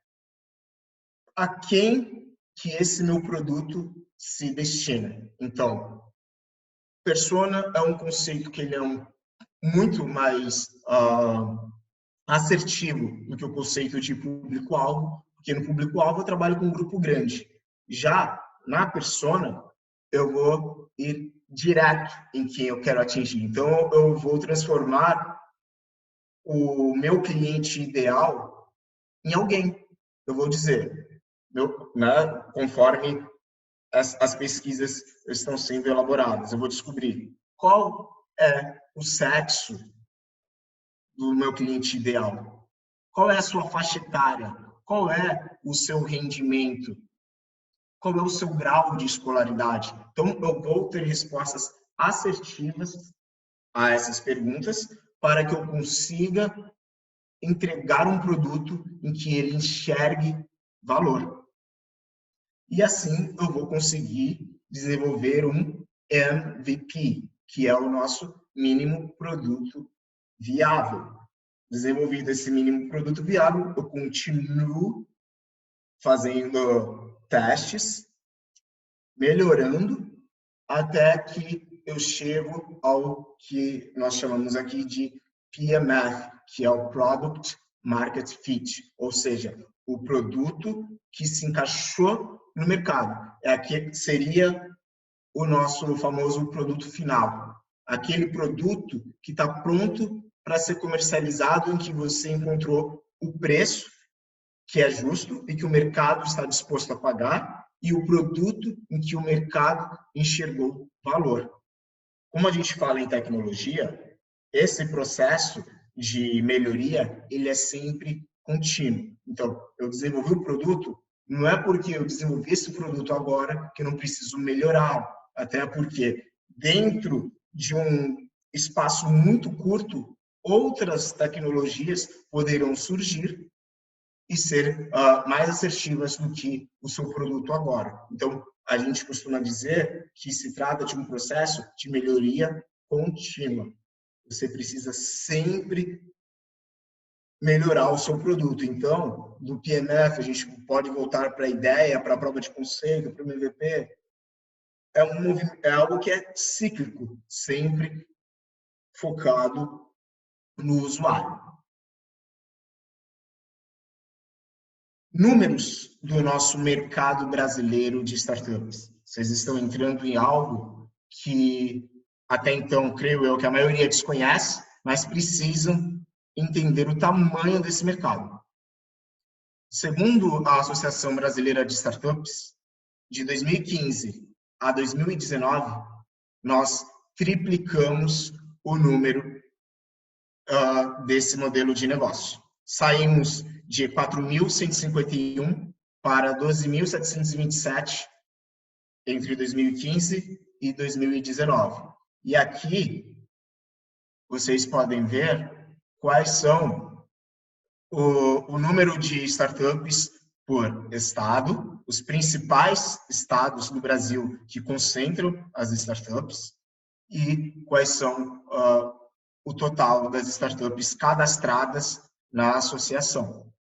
a quem que esse meu produto se destina. Então, persona é um conceito que ele é muito mais assertivo do que o conceito de público-alvo, porque no público-alvo eu trabalho com um grupo grande. Já na persona, eu vou ir direto em quem eu quero atingir. Então, eu vou transformar o meu cliente ideal em alguém. Eu vou dizer, né, conforme as pesquisas estão sendo elaboradas, eu vou descobrir qual é o sexo do meu cliente ideal, qual é a sua faixa etária, qual é o seu rendimento, qual é o seu grau de escolaridade. Então, eu vou ter respostas assertivas a essas perguntas para que eu consiga entregar um produto em que ele enxergue valor. E assim eu vou conseguir desenvolver um MVP, que é o nosso mínimo produto viável. Desenvolvido esse mínimo produto viável, eu continuo fazendo testes, melhorando, até que eu chego ao que nós chamamos aqui de PMF, que é o Product Market Fit, ou seja, o produto que se encaixou no mercado. Aqui seria o nosso famoso produto final. Aquele produto que está pronto para ser comercializado, em que você encontrou o preço que é justo e que o mercado está disposto a pagar e o produto em que o mercado enxergou valor. Como a gente fala em tecnologia, esse processo de melhoria, ele é sempre contínuo. Então, eu desenvolvi o produto, não é porque eu desenvolvi esse produto agora que eu não preciso melhorar, até porque dentro de um espaço muito curto, outras tecnologias poderão surgir e ser mais assertivas do que o seu produto agora. Então, a gente costuma dizer que se trata de um processo de melhoria contínua. Você precisa sempre melhorar o seu produto. Então, do PMF, a gente pode voltar para a ideia, para a prova de conceito, para o MVP. É algo que é cíclico, sempre focado no usuário. Números do nosso mercado brasileiro de startups. Vocês estão entrando em algo que até então, creio eu, que a maioria desconhece, mas precisam entender o tamanho desse mercado. Segundo a Associação Brasileira de Startups, de 2015 a 2019, nós triplicamos o número desse modelo de negócio. Saímos de 4.151 para 12.727 entre 2015 e 2019. E aqui vocês podem ver quais são o número de startups por estado, os principais estados do Brasil que concentram as startups e quais são o total das startups cadastradas na associação.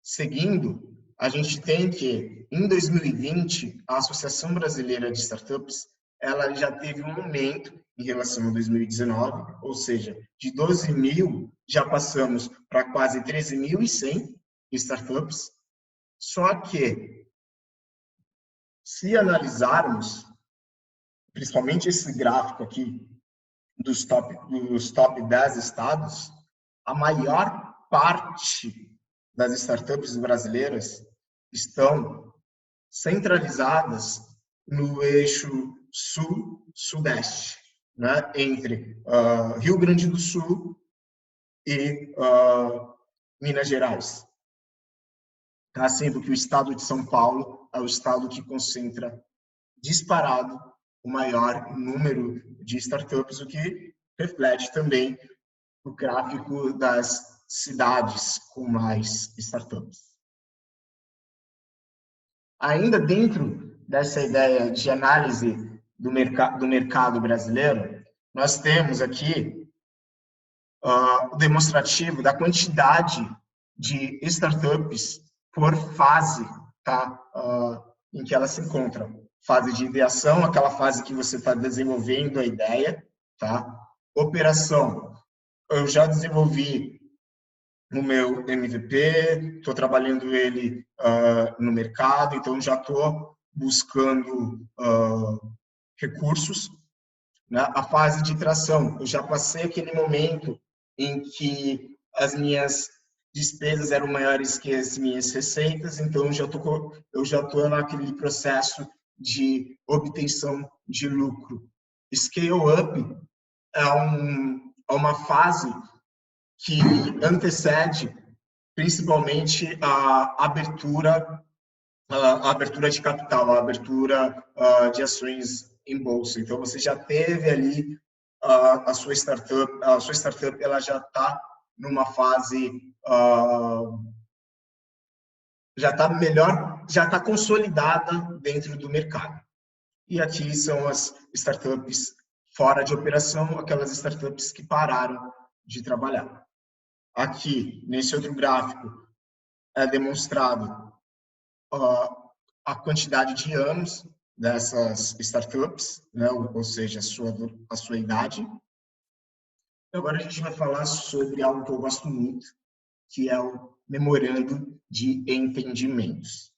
Seguindo, a gente tem que, em 2020, a Associação Brasileira de Startups, ela já teve um aumento em relação a 2019, ou seja, de 12 mil já passamos para quase 13.100 startups, só que, se analisarmos, principalmente esse gráfico aqui, dos top 10 estados, a maior parte das startups brasileiras estão centralizadas no eixo sul-sudeste, né? Entre Rio Grande do Sul e Minas Gerais. Tá? Sendo que o estado de São Paulo é o estado que concentra disparado o maior número de startups, o que reflete também o gráfico das cidades com mais startups. Ainda dentro dessa ideia de análise do mercado brasileiro, nós temos aqui o demonstrativo da quantidade de startups por fase, tá? Em que elas se encontram. Fase de ideação, aquela fase que você está desenvolvendo a ideia, tá? Operação, eu já desenvolvi o meu MVP, estou trabalhando ele no mercado, então já estou buscando recursos. Né? A fase de tração, eu já passei aquele momento em que as minhas despesas eram maiores que as minhas receitas, então eu já estou naquele processo de obtenção de lucro. Scale up é uma fase que antecede principalmente a abertura de capital, a abertura de ações em bolsa. Então, você já teve ali a sua startup ela já está numa fase, já está melhor, já está consolidada dentro do mercado. E aqui são as startups fora de operação, aquelas startups que pararam de trabalhar. Aqui, nesse outro gráfico, é demonstrado a quantidade de anos dessas startups, né? Ou seja, a sua idade. Agora a gente vai falar sobre algo que eu gosto muito, que é o memorando de entendimentos.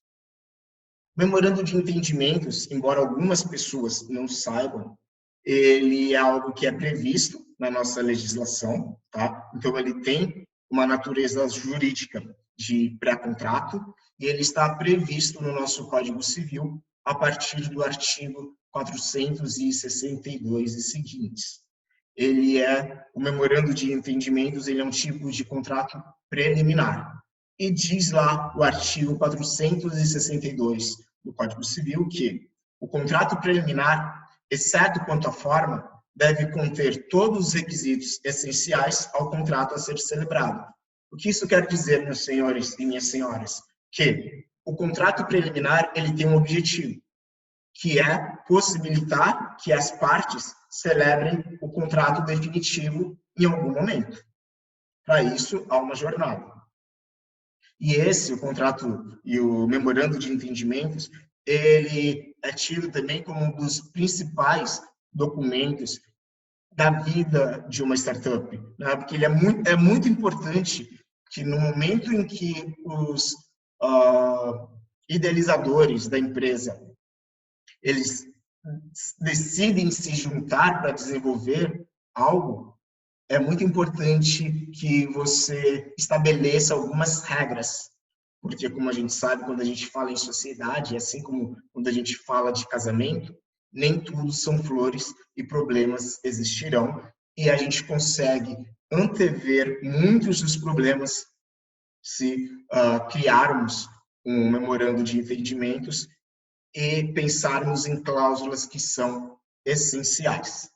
Memorando de entendimentos, embora algumas pessoas não saibam, ele é algo que é previsto na nossa legislação, tá? Então ele tem uma natureza jurídica de pré-contrato, e ele está previsto no nosso Código Civil a partir do artigo 462 e seguintes. O memorando de entendimentos, ele é um tipo de contrato preliminar. E diz lá o artigo 462 do Código Civil que o contrato preliminar, exceto quanto à forma, deve conter todos os requisitos essenciais ao contrato a ser celebrado. O que isso quer dizer, meus senhores e minhas senhoras? Que o contrato preliminar, ele tem um objetivo, que é possibilitar que as partes celebrem o contrato definitivo em algum momento. Para isso, há uma jornada. E o contrato e o memorando de entendimentos, ele é tido também como um dos principais documentos da vida de uma startup, né? Porque ele é muito importante que no momento em que os idealizadores da empresa eles decidem se juntar para desenvolver algo, é muito importante que você estabeleça algumas regras, porque, como a gente sabe, quando a gente fala em sociedade, assim como quando a gente fala de casamento, nem tudo são flores e problemas existirão, e a gente consegue antever muitos dos problemas se criarmos um memorando de entendimentos e pensarmos em cláusulas que são essenciais.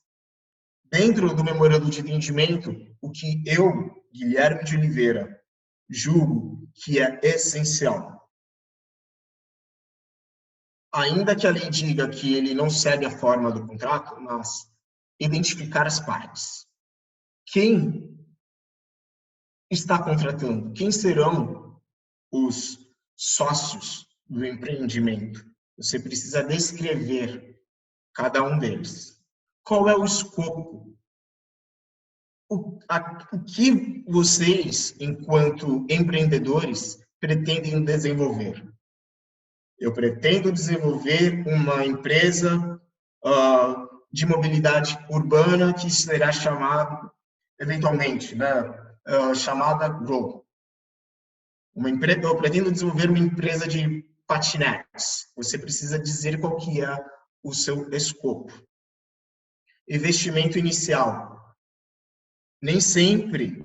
Dentro do memorando de entendimento, o que eu, Guilherme de Oliveira, julgo que é essencial. Ainda que a lei diga que ele não segue a forma do contrato, mas identificar as partes. Quem está contratando? Quem serão os sócios do empreendimento? Você precisa descrever cada um deles. Qual é o escopo? O que vocês, enquanto empreendedores, pretendem desenvolver? Eu pretendo desenvolver uma empresa de mobilidade urbana que será chamada, eventualmente, chamada Grow. Eu pretendo desenvolver uma empresa de patinetes. Você precisa dizer qual que é o seu escopo. Investimento inicial. Nem sempre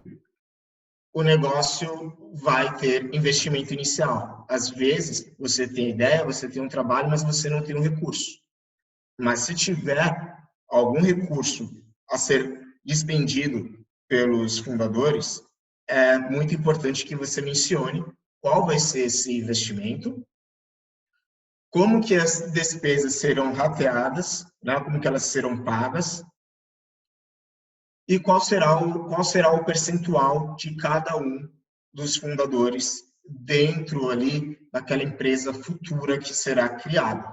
o negócio vai ter investimento inicial. Às vezes, você tem ideia, você tem um trabalho, mas você não tem um recurso. Mas se tiver algum recurso a ser despendido pelos fundadores, é muito importante que você mencione qual vai ser esse investimento, como que as despesas serão rateadas, né, como que elas serão pagas, e qual será o percentual de cada um dos fundadores dentro ali daquela empresa futura que será criada.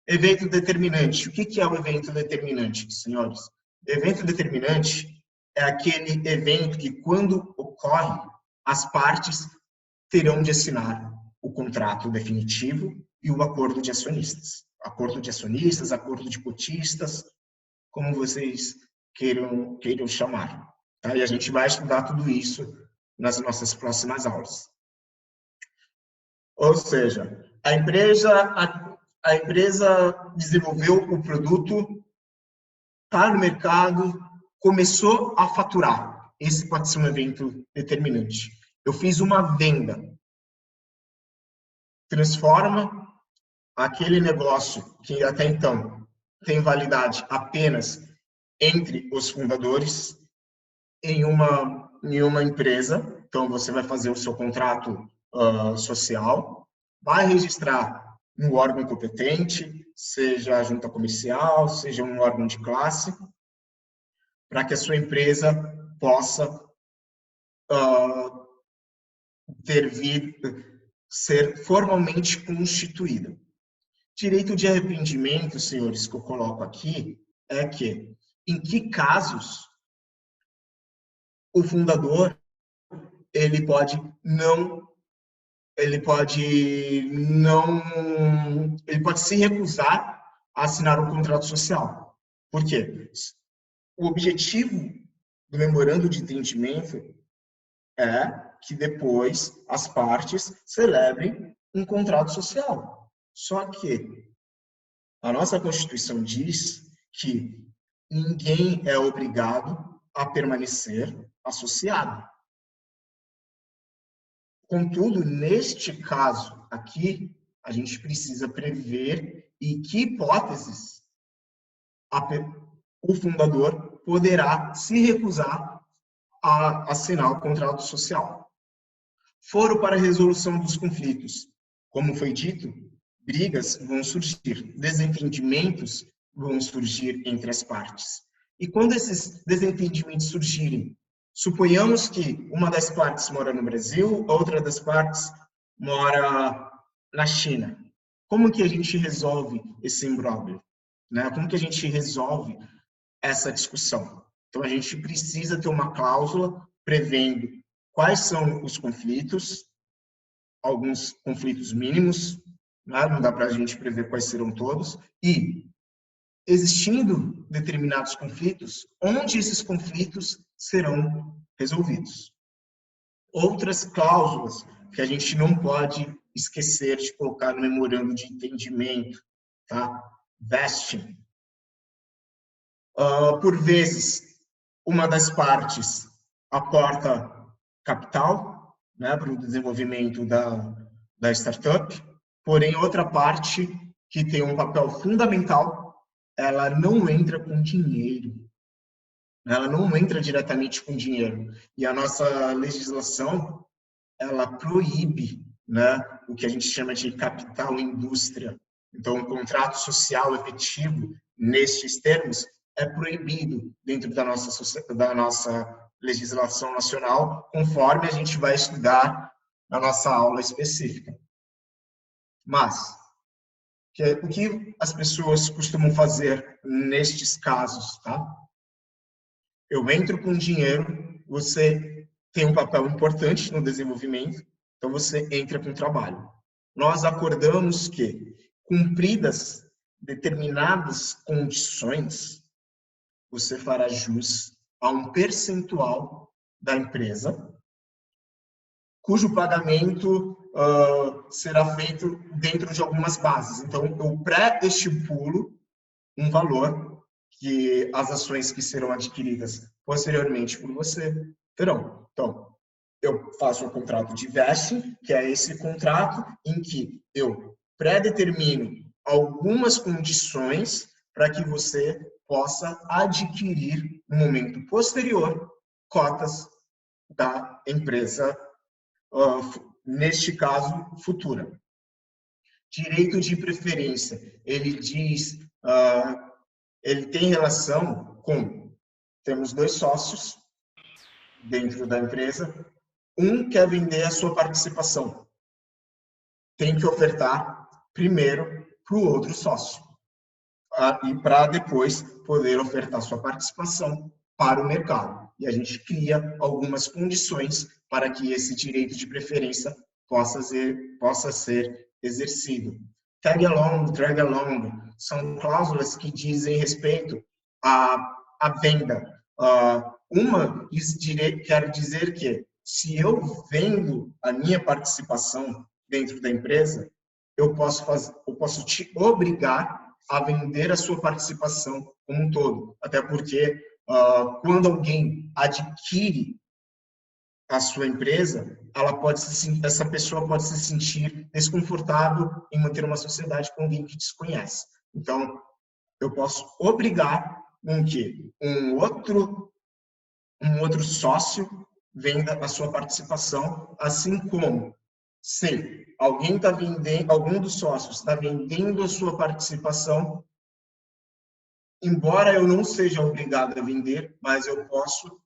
Evento determinante. O que é o evento determinante, senhores? Evento determinante é aquele evento que, quando ocorre, as partes terão de assinar o contrato definitivo e o acordo de acionistas. Acordo de acionistas, acordo de cotistas, como vocês queiram chamar. Tá? E a gente vai estudar tudo isso nas nossas próximas aulas. Ou seja, a empresa desenvolveu o produto, está no mercado, começou a faturar. Esse pode ser um evento determinante. Eu fiz uma venda. Transforma aquele negócio que até então tem validade apenas entre os fundadores em uma empresa. Então, você vai fazer o seu contrato social, vai registrar no órgão competente, seja a junta comercial, seja um órgão de classe, para que a sua empresa possa ser formalmente constituída. Direito de arrependimento, senhores, que eu coloco aqui, é que, em que casos o fundador ele pode se recusar a assinar um contrato social. Por quê? O objetivo do memorando de entendimento é que depois as partes celebrem um contrato social. Só que a nossa Constituição diz que ninguém é obrigado a permanecer associado. Contudo, neste caso aqui, a gente precisa prever em que hipóteses o fundador poderá se recusar a assinar o contrato social. Foro para a resolução dos conflitos. Como foi dito, brigas vão surgir, desentendimentos vão surgir entre as partes. E quando esses desentendimentos surgirem, suponhamos que uma das partes mora no Brasil, outra das partes mora na China. Como que a gente resolve esse imbróglio? Né? Como que a gente resolve essa discussão? Então, a gente precisa ter uma cláusula prevendo quais são os conflitos, alguns conflitos mínimos, né? Não dá para a gente prever quais serão todos, e, existindo determinados conflitos, onde esses conflitos serão resolvidos. Outras cláusulas que a gente não pode esquecer de colocar no memorando de entendimento, tá? Vesting. Por vezes, uma das partes aporta capital, né, para o desenvolvimento da startup, porém, outra parte que tem um papel fundamental, ela não entra com dinheiro. Ela não entra diretamente com dinheiro. E a nossa legislação, ela proíbe, né, o que a gente chama de capital indústria. Então, o contrato social efetivo, nestes termos, é proibido dentro da nossa legislação nacional, conforme a gente vai estudar na nossa aula específica. Mas, o que as pessoas costumam fazer nestes casos, tá? Eu entro com dinheiro, você tem um papel importante no desenvolvimento, então você entra com trabalho. Nós acordamos que, cumpridas determinadas condições, você fará jus a um percentual da empresa, cujo pagamento será feito dentro de algumas bases. Então, eu pré-estipulo um valor que as ações que serão adquiridas posteriormente por você terão. Então, eu faço um contrato de vesting, que é esse contrato em que eu pré-determino algumas condições para que você possa adquirir, no momento posterior, cotas da empresa, neste caso, futura. Direito de preferência, ele diz, ele tem relação com, temos 2 sócios dentro da empresa, um quer vender a sua participação, tem que ofertar primeiro para o outro sócio, e para depois poder ofertar sua participação para o mercado. E a gente cria algumas condições para que esse direito de preferência possa ser exercido. Tag along, drag along, são cláusulas que dizem respeito à venda. Uma quer dizer que, se eu vendo a minha participação dentro da empresa, eu posso te obrigar a vender a sua participação como um todo. Até porque, quando alguém adquire a sua empresa, essa pessoa pode se sentir desconfortável em manter uma sociedade com alguém que desconhece. Então, eu posso obrigar com que um outro sócio venda a sua participação, assim como, se alguém está vendendo, algum dos sócios está vendendo a sua participação, embora eu não seja obrigado a vender, mas eu posso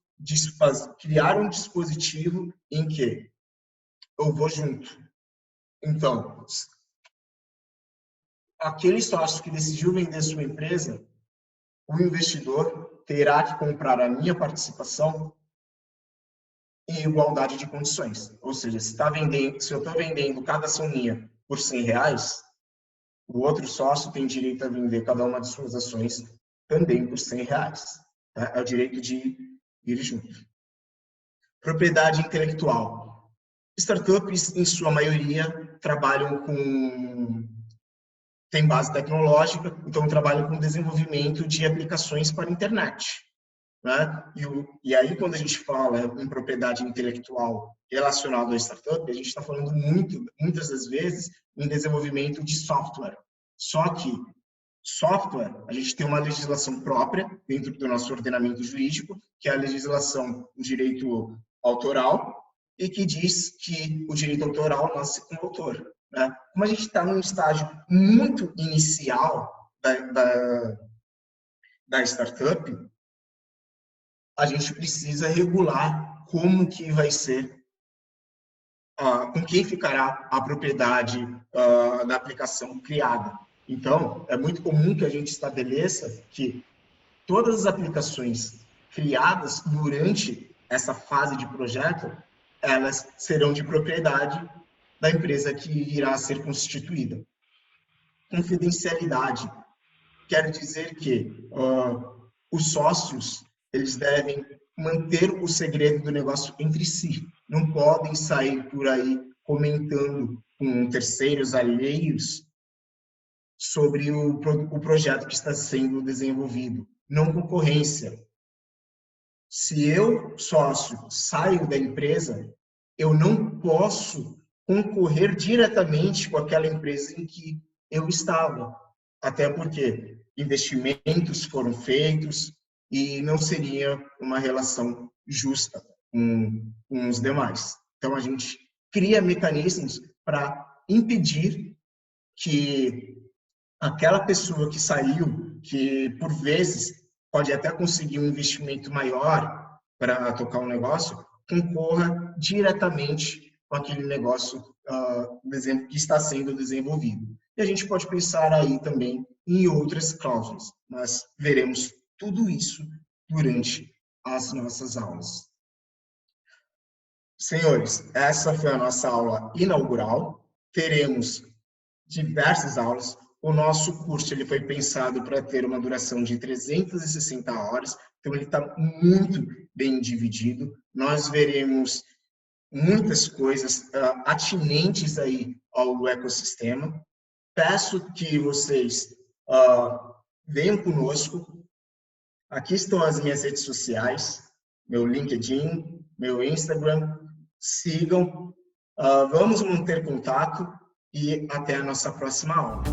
criar um dispositivo em que eu vou junto. Então, aquele sócio que decidiu vender sua empresa, o investidor terá que comprar a minha participação em igualdade de condições. Ou seja, se eu estou vendendo cada ação minha por R$100, o outro sócio tem direito a vender cada uma de suas ações também por R$100. É o direito de ir junto. Propriedade intelectual. Startups, em sua maioria, têm base tecnológica, então trabalham com desenvolvimento de aplicações para a internet. Né? E aí, quando a gente fala em propriedade intelectual relacionada à startup, a gente está falando muitas das vezes em desenvolvimento de software. Só que software, a gente tem uma legislação própria dentro do nosso ordenamento jurídico, que é a legislação do direito autoral, e que diz que o direito autoral nasce com o autor. Né? Como a gente está num estágio muito inicial da startup, a gente precisa regular como que vai ser, com quem ficará a propriedade da aplicação criada. Então, é muito comum que a gente estabeleça que todas as aplicações criadas durante essa fase de projeto, elas serão de propriedade da empresa que irá ser constituída. Confidencialidade quer dizer que os sócios eles devem manter o segredo do negócio entre si. Não podem sair por aí comentando com terceiros alheios sobre o projeto que está sendo desenvolvido. Não concorrência. Se eu, sócio, saio da empresa, eu não posso concorrer diretamente com aquela empresa em que eu estava. Até porque investimentos foram feitos, e não seria uma relação justa com os demais. Então, a gente cria mecanismos para impedir que aquela pessoa que saiu, que por vezes pode até conseguir um investimento maior para tocar um negócio, concorra diretamente com aquele negócio que está sendo desenvolvido. E a gente pode pensar aí também em outras cláusulas, mas veremos tudo isso durante as nossas aulas. Senhores, essa foi a nossa aula inaugural. Teremos diversas aulas. O nosso curso ele foi pensado para ter uma duração de 360 horas, então ele está muito bem dividido. Nós veremos muitas coisas atinentes aí ao ecossistema. Peço que vocês venham conosco. Aqui estão as minhas redes sociais, meu LinkedIn, meu Instagram. Sigam, vamos manter contato e até a nossa próxima aula.